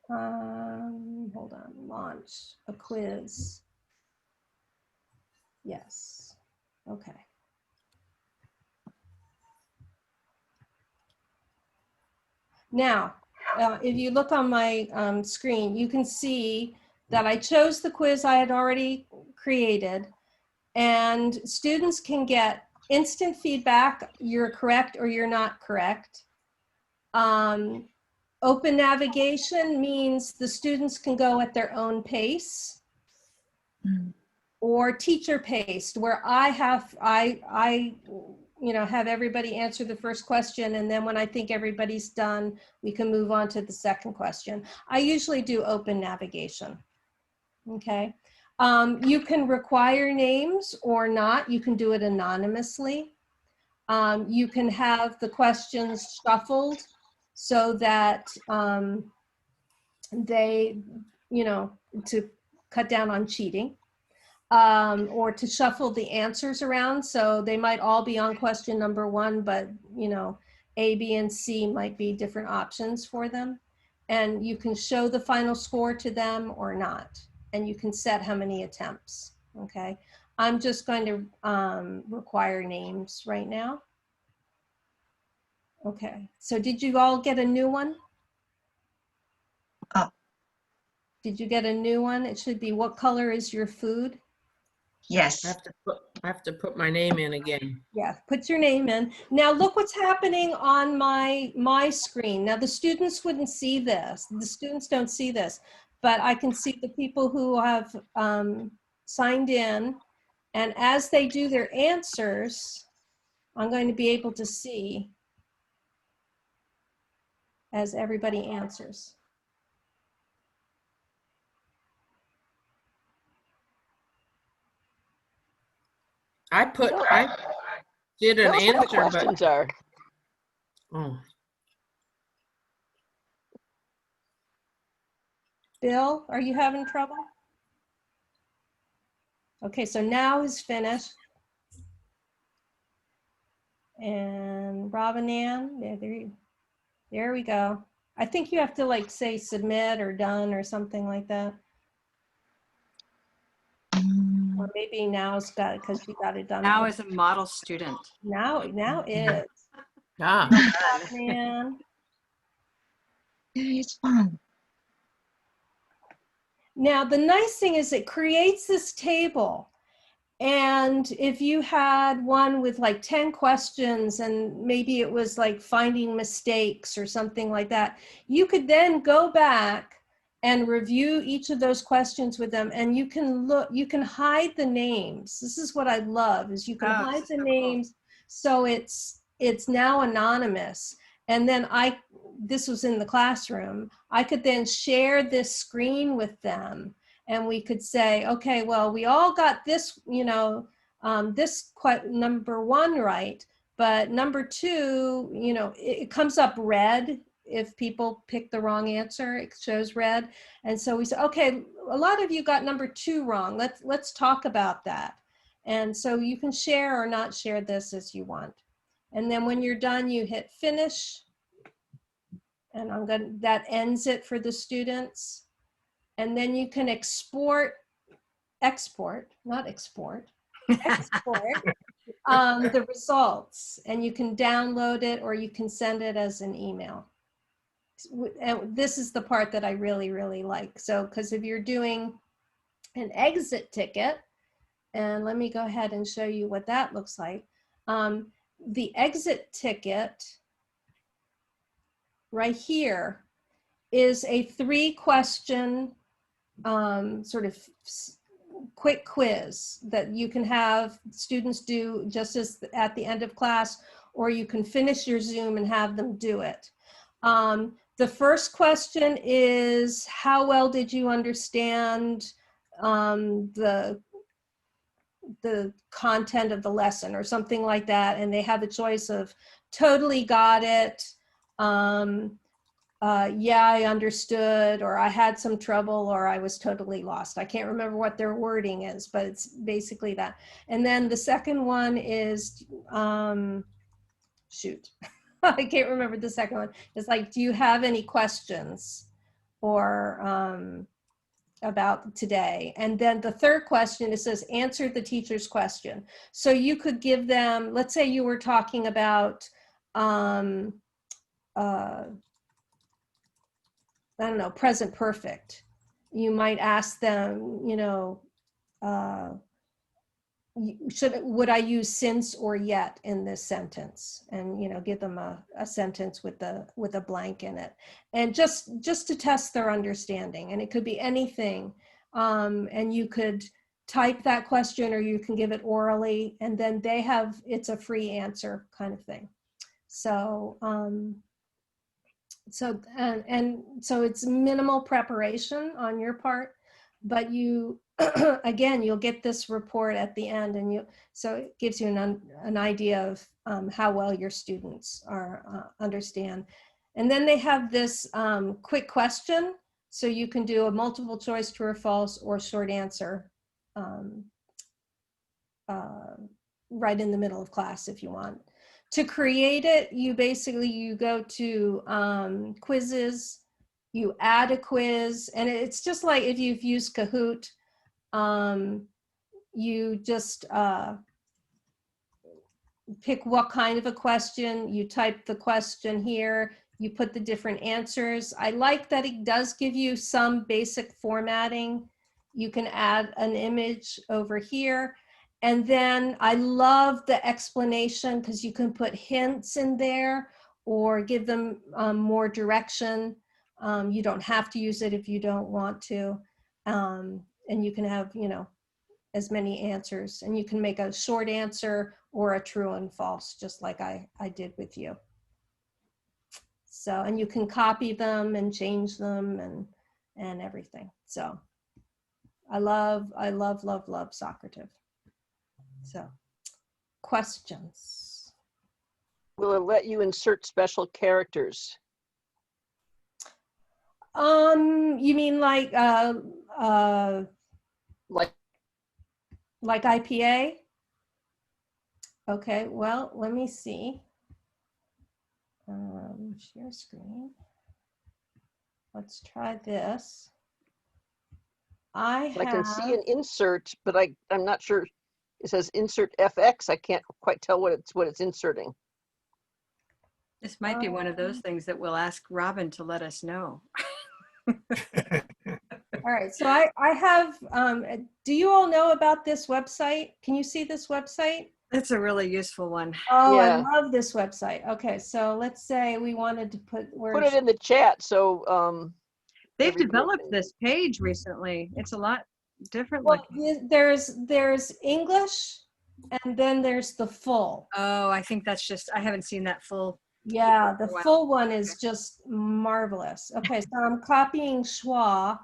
Hold on, launch a quiz. Yes, okay. Now, if you look on my screen, you can see that I chose the quiz I had already created, and students can get instant feedback, you're correct or you're not correct. Open navigation means the students can go at their own pace, or teacher paced, where I have everybody answer the first question, and then when I think everybody's done, we can move on to the second question. I usually do open navigation. Okay. You can require names or not. You can do it anonymously. You can have the questions shuffled so that they, to cut down on cheating, or to shuffle the answers around. So they might all be on question number one, but A, B, and C might be different options for them. and you can show the final score to them or not. And you can set how many attempts, okay? I'm just going to require names right now. Okay, so did you all get a new one? Oh. Did you get a new one? It should be, what color is your food? Yes. I have to put my name in again. Yeah, put your name in. Now look what's happening on my screen. Now the students wouldn't see this. The students don't see this, but I can see the people who have signed in. And as they do their answers, I'm going to be able to see as everybody answers. I did an Tell us what the answer, but questions are. oh, Bill, are you having trouble? Okay, so now is finished. And Robin Ann, there we go. I think you have to like say submit or done or something like that. Or maybe now's got it because you got it done. Now is a model student. Now is. ah, Robin Ann. It's fun. Now, the nice thing is it creates this table. And if you had one with like 10 questions and maybe it was like finding mistakes or something like that, you could then go back and review each of those questions with them, and you can hide the names. This is what I love, is you can hide the names, so it's now anonymous. And then this was in the classroom, I could then share this screen with them, and we could say, okay, well, we all got this, this number 1 right, but number 2, it comes up red. If people pick the wrong answer, it shows red. And so we say, okay, a lot of you got number 2 wrong. Let's talk about that. And so you can share or not share this as you want. And then when you're done, you hit finish. And that ends it for the students. And then you can export the results, and you can download it or you can send it as an email. And this is the part that I really, really like. So, because if you're doing an exit ticket, and let me go ahead and show you what that looks like. The exit ticket right here is a 3-question sort of quick quiz that you can have students do just as at the end of class, or you can finish your Zoom and have them do it. The first question is, how well did you understand the content of the lesson or something like that? And they have a choice of totally got it, yeah, I understood, or I had some trouble, or I was totally lost. I can't remember what their wording is, but it's basically that. And then the second one is, shoot, I can't remember the second one. It's like, do you have any questions or about today? And then the third question, it says, answer the teacher's question. So you could give them, let's say you were talking about, I don't know, present perfect. You might ask them, would I use since or yet in this sentence? And, give them a sentence with a blank in it. And just to test their understanding. And it could be anything. And you could type that question, or you can give it orally, and then it's a free answer kind of thing. So, so it's minimal preparation on your part, but you, again, you'll get this report at the end, and so it gives you an idea of how well your students understand. And then they have this quick question, so you can do a multiple choice, true or false, or short answer right in the middle of class if you want. To create it, you go to quizzes, you add a quiz, and it's just like if you've used Kahoot, you just pick what kind of a question, you type the question here, you put the different answers. I like that it does give you some basic formatting. You can add an image over here. And then I love the explanation because you can put hints in there or give them more direction. You don't have to use it if you don't want to. And you can have, you know, as many answers, and you can make a short answer or a true and false, just like I did with you. So, and you can copy them and change them and everything. So I love Socrative. So questions. Will it let you insert special characters? You mean like Like IPA? Okay, well, let me see. Share screen. Let's try this. I can see an insert, but I'm not sure. It says insert FX. I can't quite tell what it's inserting. This might be one of those things that we'll ask Robin to let us know. All right, so I have, do you all know about this website? Can you see this website? It's a really useful one. Oh, Yeah. I love this website. Okay, so let's say we wanted to put Put it in the chat. So They've everybody developed can- this page recently. It's a lot different. Well, there's English, and then there's the full. Oh, I think that's just, I haven't seen that full. Yeah, the Wow. full one is just marvelous. Okay, so I'm copying schwa.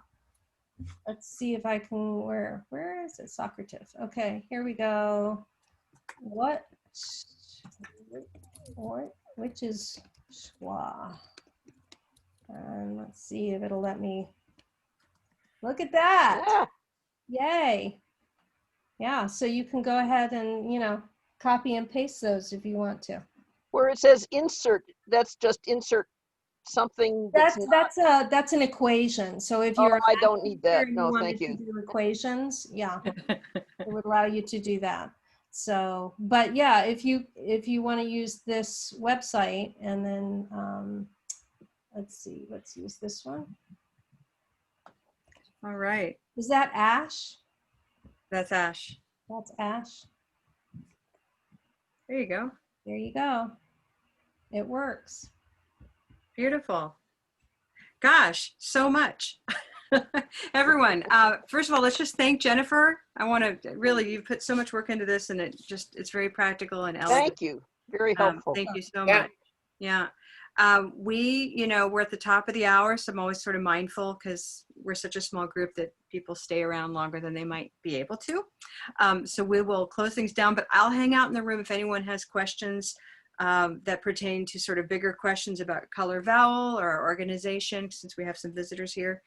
Let's see if I can, where is it? Socrative. Okay, here we go. Which is schwa? And let's see if it'll let me. Look at that. Yeah. Yay. Yeah, so you can go ahead and, you know, copy and paste those if you want to. Where it says insert, that's just insert something. That's an equation. So if you're I don't need that. you No, wanted thank to you. do equations, yeah, it would allow you to do that. So, but yeah, if you want to use this website, and then let's see, let's use this one. All right. Is that Ash? That's Ash. That's Ash. There you go. There you go. It works. Beautiful. Gosh, so much. Everyone, first of all, let's just thank Jennifer. I want to really, you've put so much work into this, and it's very practical and elegant. Thank you. Very helpful. Thank you so Yeah. much. Yeah. We're at the top of the hour, so I'm always sort of mindful because we're such a small group that people stay around longer than they might be able to. So we will close things down, but I'll hang out in the room if anyone has questions that pertain to sort of bigger questions about color vowel or our organization, since we have some visitors here.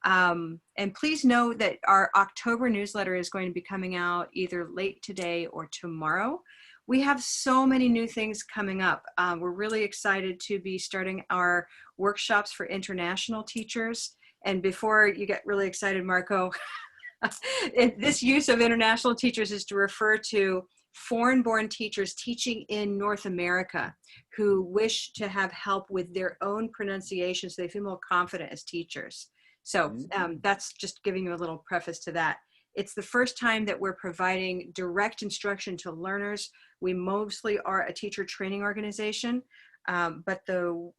And please know that our October newsletter is going to be coming out either late today or tomorrow. We have so many new things coming up. We're really excited to be starting our workshops for international teachers. And before you get really excited, Marco, this use of international teachers is to refer to foreign-born teachers teaching in North America who wish to have help with their own pronunciation so they feel more confident as teachers. So that's just giving you a little preface to that. It's the first time that we're providing direct instruction to learners. We mostly are a teacher training organization, but the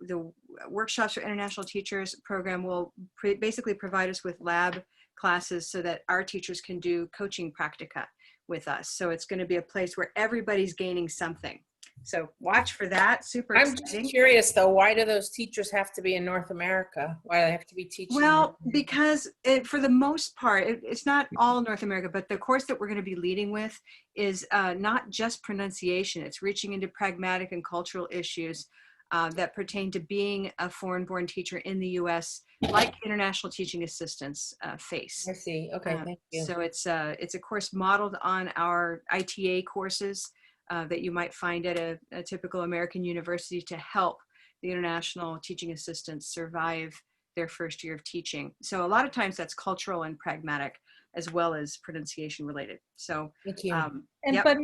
Workshops for International Teachers program will basically provide us with lab classes so that our teachers can do coaching practica with us. So it's going to be a place where everybody's gaining something. So watch for that. Super I'm exciting. just curious though, why do those teachers have to be in North America? Why do they have to be teaching? Well, because for the most part, it's not all North America, but the course that we're going to be leading with is not just pronunciation. It's reaching into pragmatic and cultural issues that pertain to being a foreign-born teacher in the U.S., like international teaching assistants face. I see. Okay, thank you. So it's a course modeled on our ITA courses that you might find at a typical American university to help the international teaching assistants survive their first year of teaching. So a lot of times that's cultural and pragmatic as well as pronunciation related. So, Thank you. And yep. but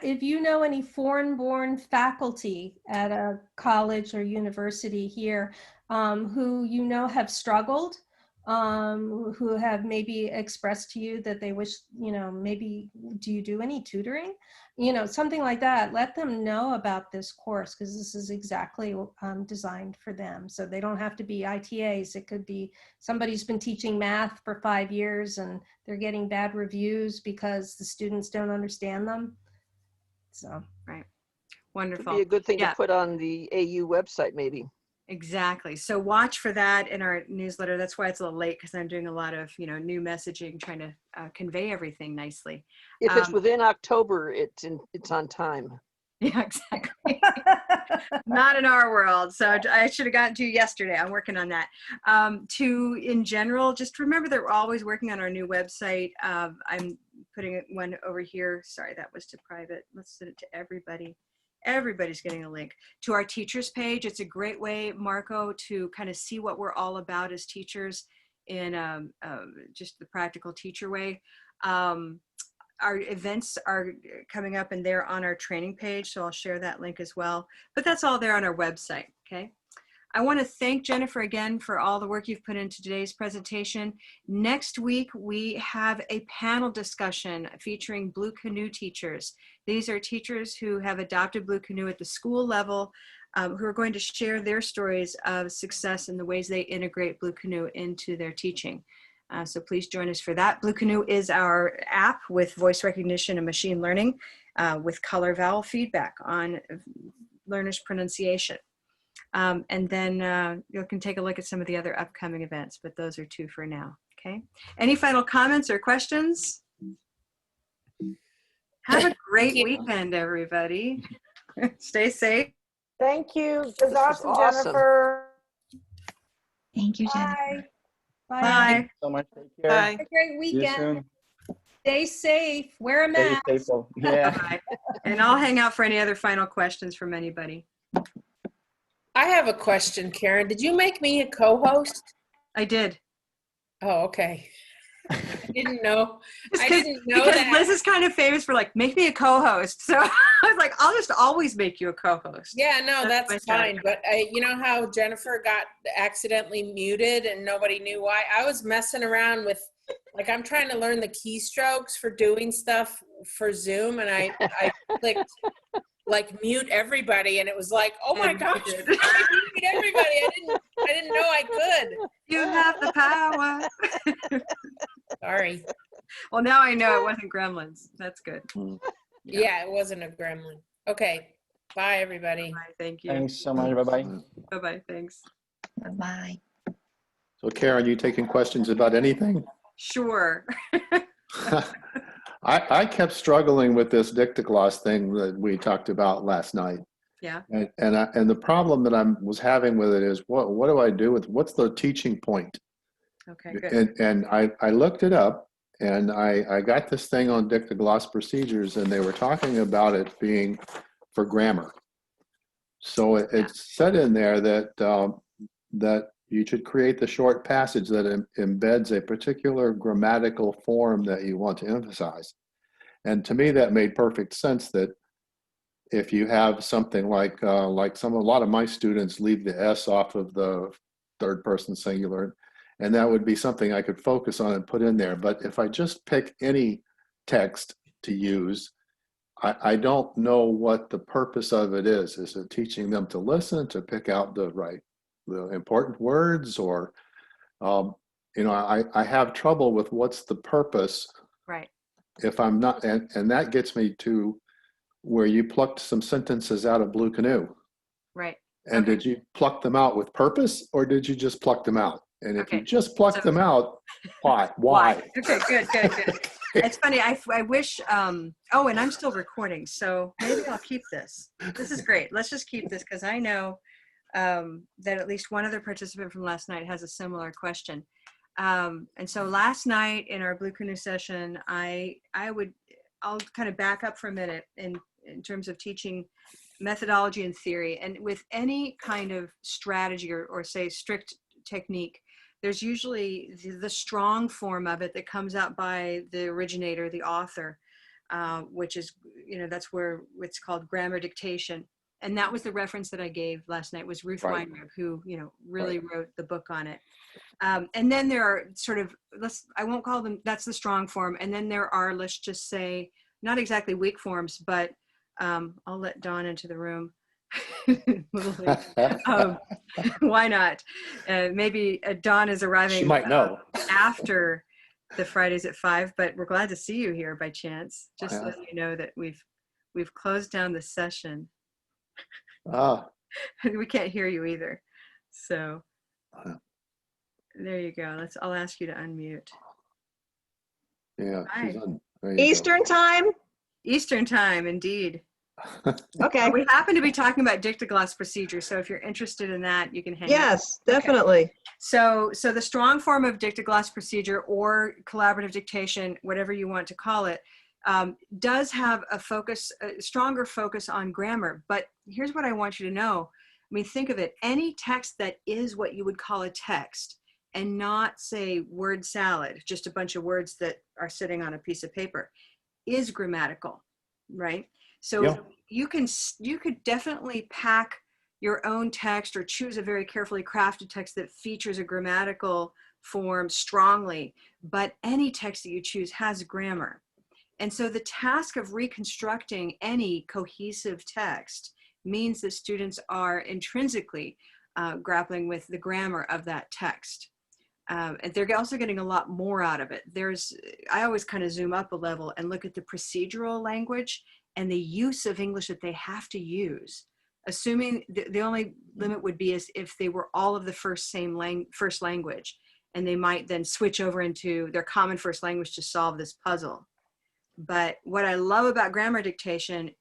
if you know any foreign-born faculty at a college or university here who you know have struggled, who have maybe expressed to you that they wish, you know, maybe do you do any tutoring, you know, something like that, let them know about this course, because this is exactly designed for them. So they don't have to be ITAs. It could be somebody who's been teaching math for 5 years and they're getting bad reviews because the students don't understand them. So Right. Could Wonderful. be a good thing Yeah. to put on the AU website, maybe. Exactly. So watch for that in our newsletter. That's why it's a little late, because I'm doing a lot of, you know, new messaging, trying to convey everything nicely. If it's within October, it's on time. Yeah, exactly. Not in our world. So I should have gotten to you yesterday. I'm working on that. In general, just remember that we're always working on our new website. I'm putting one over here. Sorry, that was to private. Let's send it to everybody. Everybody's getting a link to our teachers page. It's a great way, Marco, to kind of see what we're all about as teachers in just the practical teacher way. Our events are coming up and they're on our training page, so I'll share that link as well. But that's all there on our website, okay? I want to thank Jennifer again for all the work you've put into today's presentation. Next week, we have a panel discussion featuring Blue Canoe teachers. These are teachers who have adopted Blue Canoe at the school level, who are going to share their stories of success and the ways they integrate Blue Canoe into their teaching. So please join us for that. Blue Canoe is our app with voice recognition and machine learning with color vowel feedback on learners' pronunciation. And then you can take a look at some of the other upcoming events, but those are 2 for now, okay? Any final comments or questions? Have a great weekend, everybody. Stay safe. Thank you. It was awesome, awesome. Jennifer. Thank you, Jennifer. Bye. Bye. Bye. Thank you so much. Take care. Bye. Have a great See you weekend. soon. Stay safe. Wear a Stay mask. safe. Yeah. Bye. And I'll hang out for any other final questions from anybody. I have a question, Karen. Did you make me a co-host? I did. Oh, okay. I didn't know. I Because didn't know that. Liz is kind of famous for like, make me a co-host. So I was like, I'll just always make you a co-host. Yeah, no, That's my that's fine. strategy. But you know how Jennifer got accidentally muted and nobody knew why? I was messing around with, like, I'm trying to learn the keystrokes for doing stuff for Zoom, and I clicked like mute everybody, and it was like, oh my And gosh, you I did. muted everybody. I didn't know I could. You have the power. Sorry. Well, now I know it wasn't Gremlins. That's good. Yeah, it wasn't a gremlin. Okay. Bye, everybody. Bye. Thank you. Thanks so much. Bye-bye. Bye-bye. Thanks. Bye-bye. So Karen, you taking questions about anything? Sure. I kept struggling with this Dictogloss thing that we talked about last night. Yeah. And the problem that I was having with it is what do I do with, what's the teaching point? Okay, good. And I looked it up and I got this thing on Dictogloss Procedures and they were talking about it being for grammar. So it said in there that that you should create the short passage that embeds a particular grammatical form that you want to emphasize. And to me, that made perfect sense that if you have something like a lot of my students leave the S off of the third person singular, and that would be something I could focus on and put in there. But if I just pick any text to use, I don't know what the purpose of it is. Is it teaching them to listen, to pick out the important words, or I have trouble with what's the purpose. Right. If I'm not, and that gets me to where you plucked some sentences out of Blue Canoe. Right. And Okay. did you pluck them out with purpose, or did you just pluck them out? And if you Okay. just plucked them out, why? Okay, good. It's funny. I wish, oh, and I'm still recording, so maybe I'll keep this. This is great. Let's just keep this because I know that at least one other participant from last night has a similar question. And so last night in our Blue Canoe session, I'll kind of back up for a minute in terms of teaching methodology and theory. And with any kind of strategy or say strict technique, there's usually the strong form of it that comes out by the originator, the author, which is, that's where it's called grammar dictation. And that was the reference that I gave last night, was Ruth Right. Weinberg, who, really wrote the book on it. And then there are sort of, I won't call them, that's the strong form. And then there are, let's just say, not exactly weak forms, but I'll let Dawn into the room. Why not? Maybe Dawn is arriving. She might know. After the Fridays at 5, but we're glad to see you here by chance. Just Yeah. so you know that we've closed down the session. Ah, We can't hear you either. So Uh. there you go. I'll ask you to unmute. yeah. Hi. She's on. There you go. Eastern time? Eastern time, indeed. Okay. We happen to be talking about Dictogloss Procedure, so if you're interested in that, you can hang out. Yes, definitely. So the strong form of Dictogloss Procedure, or collaborative dictation, whatever you want to call it, does have a stronger focus on grammar. But here's what I want you to know. I mean, think of it. Any text that is what you would call a text, and not, say, word salad, just a bunch of words that are sitting on a piece of paper, is grammatical, right? So Yeah. you could definitely pack your own text, or choose a very carefully crafted text that features a grammatical form strongly, but any text that you choose has grammar. And so the task of reconstructing any cohesive text means that students are intrinsically grappling with the grammar of that text. And they're also getting a lot more out of it. I always kind of zoom up a level and look at the procedural language and the use of English that they have to use. Assuming the only limit would be as if they were all of the first language, and they might then switch over into their common first language to solve this puzzle. But what I love about grammar dictation,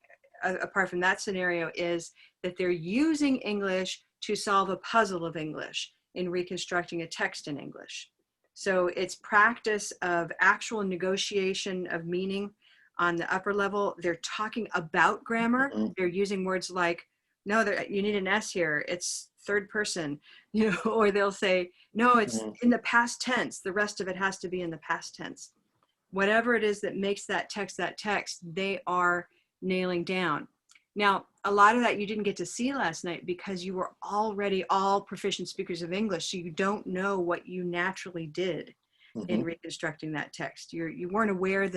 apart from that scenario, is that they're using English to solve a puzzle of English in reconstructing a text in English. So it's practice of actual negotiation of meaning on the upper level. They're talking about grammar. They're using words like, no, you need an S here, it's third person, or they'll say, no, it's in the past tense. The rest of it has to be in the past tense. Whatever it is that makes that text, they are nailing down. Now, a lot of that you didn't get to see last night because you were already all proficient speakers of English, so you don't know what you naturally did in reconstructing that text. You weren't aware of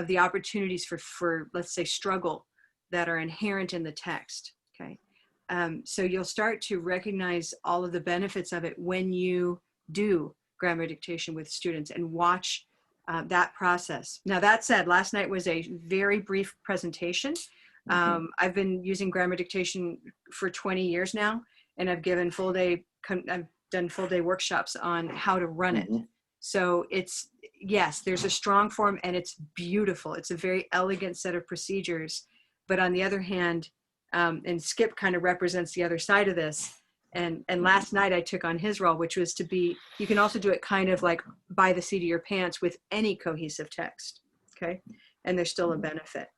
the opportunities for, let's say, struggle that are inherent in the text, okay? So you'll start to recognize all of the benefits of it when you do grammar dictation with students and watch that process. Now, that said, last night was a very brief presentation. I've been using grammar dictation for 20 years now, and I've done full day workshops on how to run it. So yes, there's a strong form, and it's beautiful. It's a very elegant set of procedures. But on the other hand, and Skip kind of represents the other side of this. And last night I took on his role, which was to be, you can also do it kind of like by the seat of your pants with any cohesive text, okay? And there's still a benefit.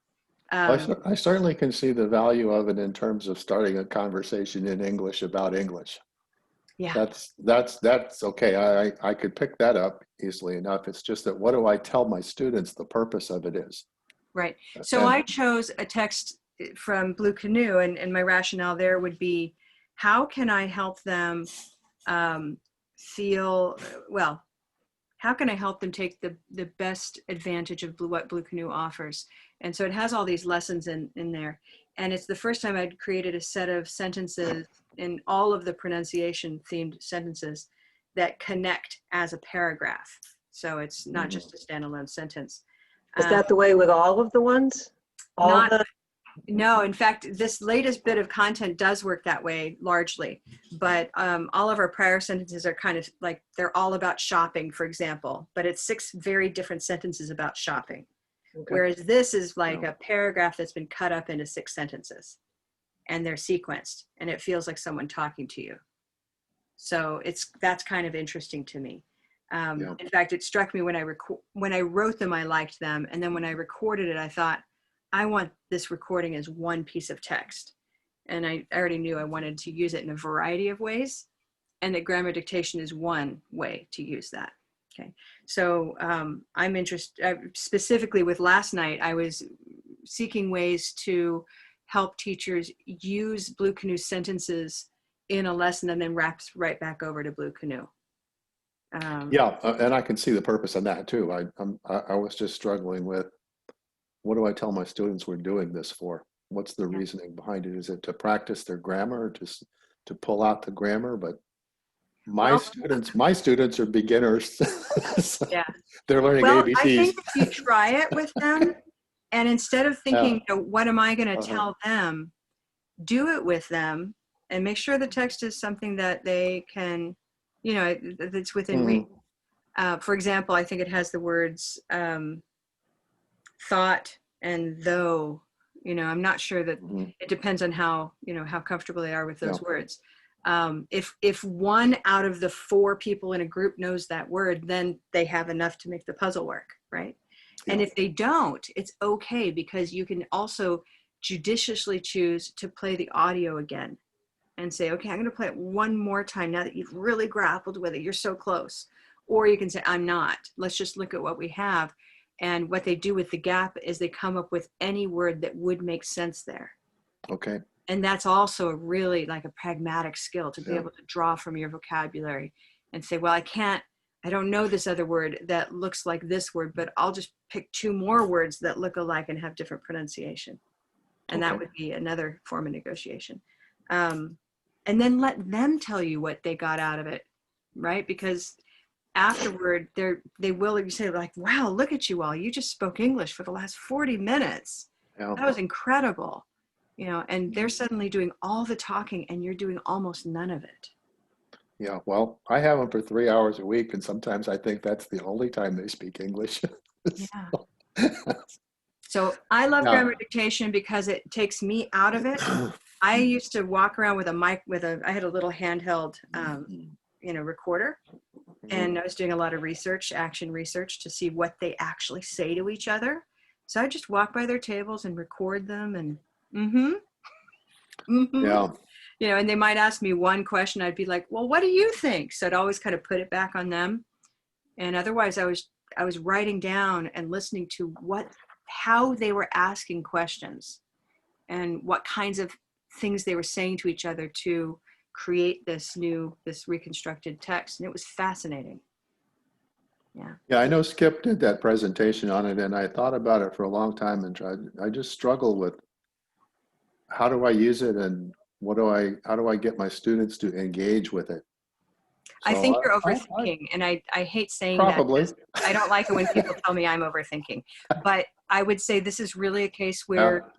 I certainly can see the value of it in terms of starting a conversation in English about English. Yeah. That's okay. I could pick that up easily enough. It's just that, what do I tell my students the purpose of it is? Right. So I chose a text from Blue Canoe, and my rationale there would be, how can I help them how can I help them take the best advantage of what Blue Canoe offers? And so it has all these lessons in there. And it's the first time I'd created a set of sentences in all of the pronunciation themed sentences that connect as a paragraph. So it's not just a standalone sentence. Is that the way with all of the ones? No, in fact, this latest bit of content does work that way largely, but all of our prior sentences are kind of like, they're all about shopping, for example, but it's 6 very different sentences about shopping. Okay. Whereas this is like a paragraph that's been cut up into 6 sentences, and they're sequenced, and it feels like someone talking to you. So that's kind of interesting to me. In fact, it struck me when I wrote them, I liked them. And then when I recorded it, I thought, I want this recording as one piece of text. And I already knew I wanted to use it in a variety of ways. and that grammar dictation is one way to use that. Okay, so I'm interested, specifically with last night, I was seeking ways to help teachers use Blue Canoe sentences in a lesson and then wraps right back over to Blue Canoe. Yeah, and I can see the purpose of that too. I was just struggling with, what do I tell my students we're doing this for? What's the reasoning behind it? Is it to practice their grammar, or just to pull out the grammar? But my students are beginners. So yeah, they're learning well, ABCs. I think if you try it with them, and instead of thinking, you know, what am I going to tell them, do it with them, and make sure the text is something that they can, you know, that's within reach. For example, I think it has the words thought and though. You know, I'm not sure that it depends on how, you know, how comfortable they are with those words. If one out of the 4 people in a group knows that word, then they have enough to make the puzzle work, right? And if they don't, it's okay, because you can also judiciously choose to play the audio again and say, okay, I'm going to play it one more time now that you've really grappled with it. You're so close. Or you can say, I'm not. Let's just look at what we have. And what they do with the gap is they come up with any word that would make sense there. Okay. And that's also a really like a pragmatic skill, to be able to draw from your vocabulary and say, well, I don't know this other word that looks like this word, but I'll just pick 2 more words that look alike and have different pronunciation. And that would be another form of negotiation. And then let them tell you what they got out of it, right? Because afterward, they will say like, wow, look at you all. You just spoke English for the last 40 minutes. Yeah. That was incredible. You know, and they're suddenly doing all the talking and you're doing almost none of it. Yeah, well, I have them for 3 hours a week, and sometimes I think that's the only time they speak English. Yeah. So I love grammar dictation because it takes me out of it. I used to walk around with a mic, I had a little handheld, you know, recorder, and I was doing a lot of research, action research, to see what they actually say to each other. So I just walk by their tables and record them, and Yeah. you know, and they might ask me one question. I'd be like, well, what do you think? So I'd always kind of put it back on them. And otherwise I was writing down and listening to how they were asking questions and what kinds of things they were saying to each other to create this reconstructed text. And it was fascinating. Yeah. Yeah, I know Skip did that presentation on it, and I thought about it for a long time, and I just struggle with, how do I use it, and how do I get my students to engage with it? I think you're overthinking, and I hate saying probably. that. I don't like it when people tell me I'm overthinking, but I would say this is really a case where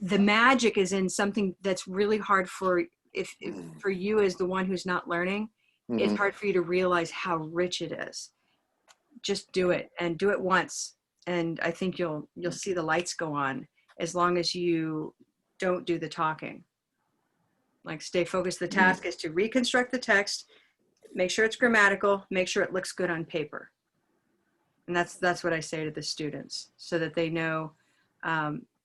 the magic is in something that's really hard for you as the one who's not learning. It's hard for you to realize how rich it is. Just do it, and do it once, and I think you'll see the lights go on, as long as you don't do the talking. Like, stay focused. The task is to reconstruct the text, make sure it's grammatical, make sure it looks good on paper. And that's what I say to the students, so that they know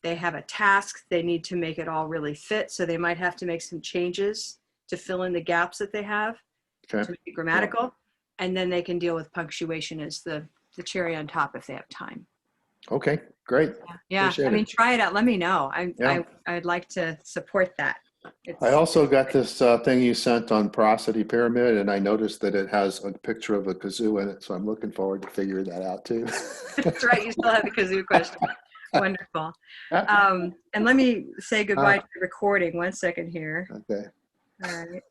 they have a task. They need to make it all really fit. So they might have to make some changes to fill in the gaps that they have to make it grammatical. And then they can deal with punctuation as the cherry on top if they have time. Okay, great. Yeah, I mean, try it out. Let me know. I'd like to support that. I also got this thing you sent on porosity pyramid, and I noticed that it has a picture of a kazoo in it, so I'm looking forward to figuring that out too. That's right, you still have the kazoo question. Wonderful. And let me say goodbye to the recording. 1 second here. Okay. All right.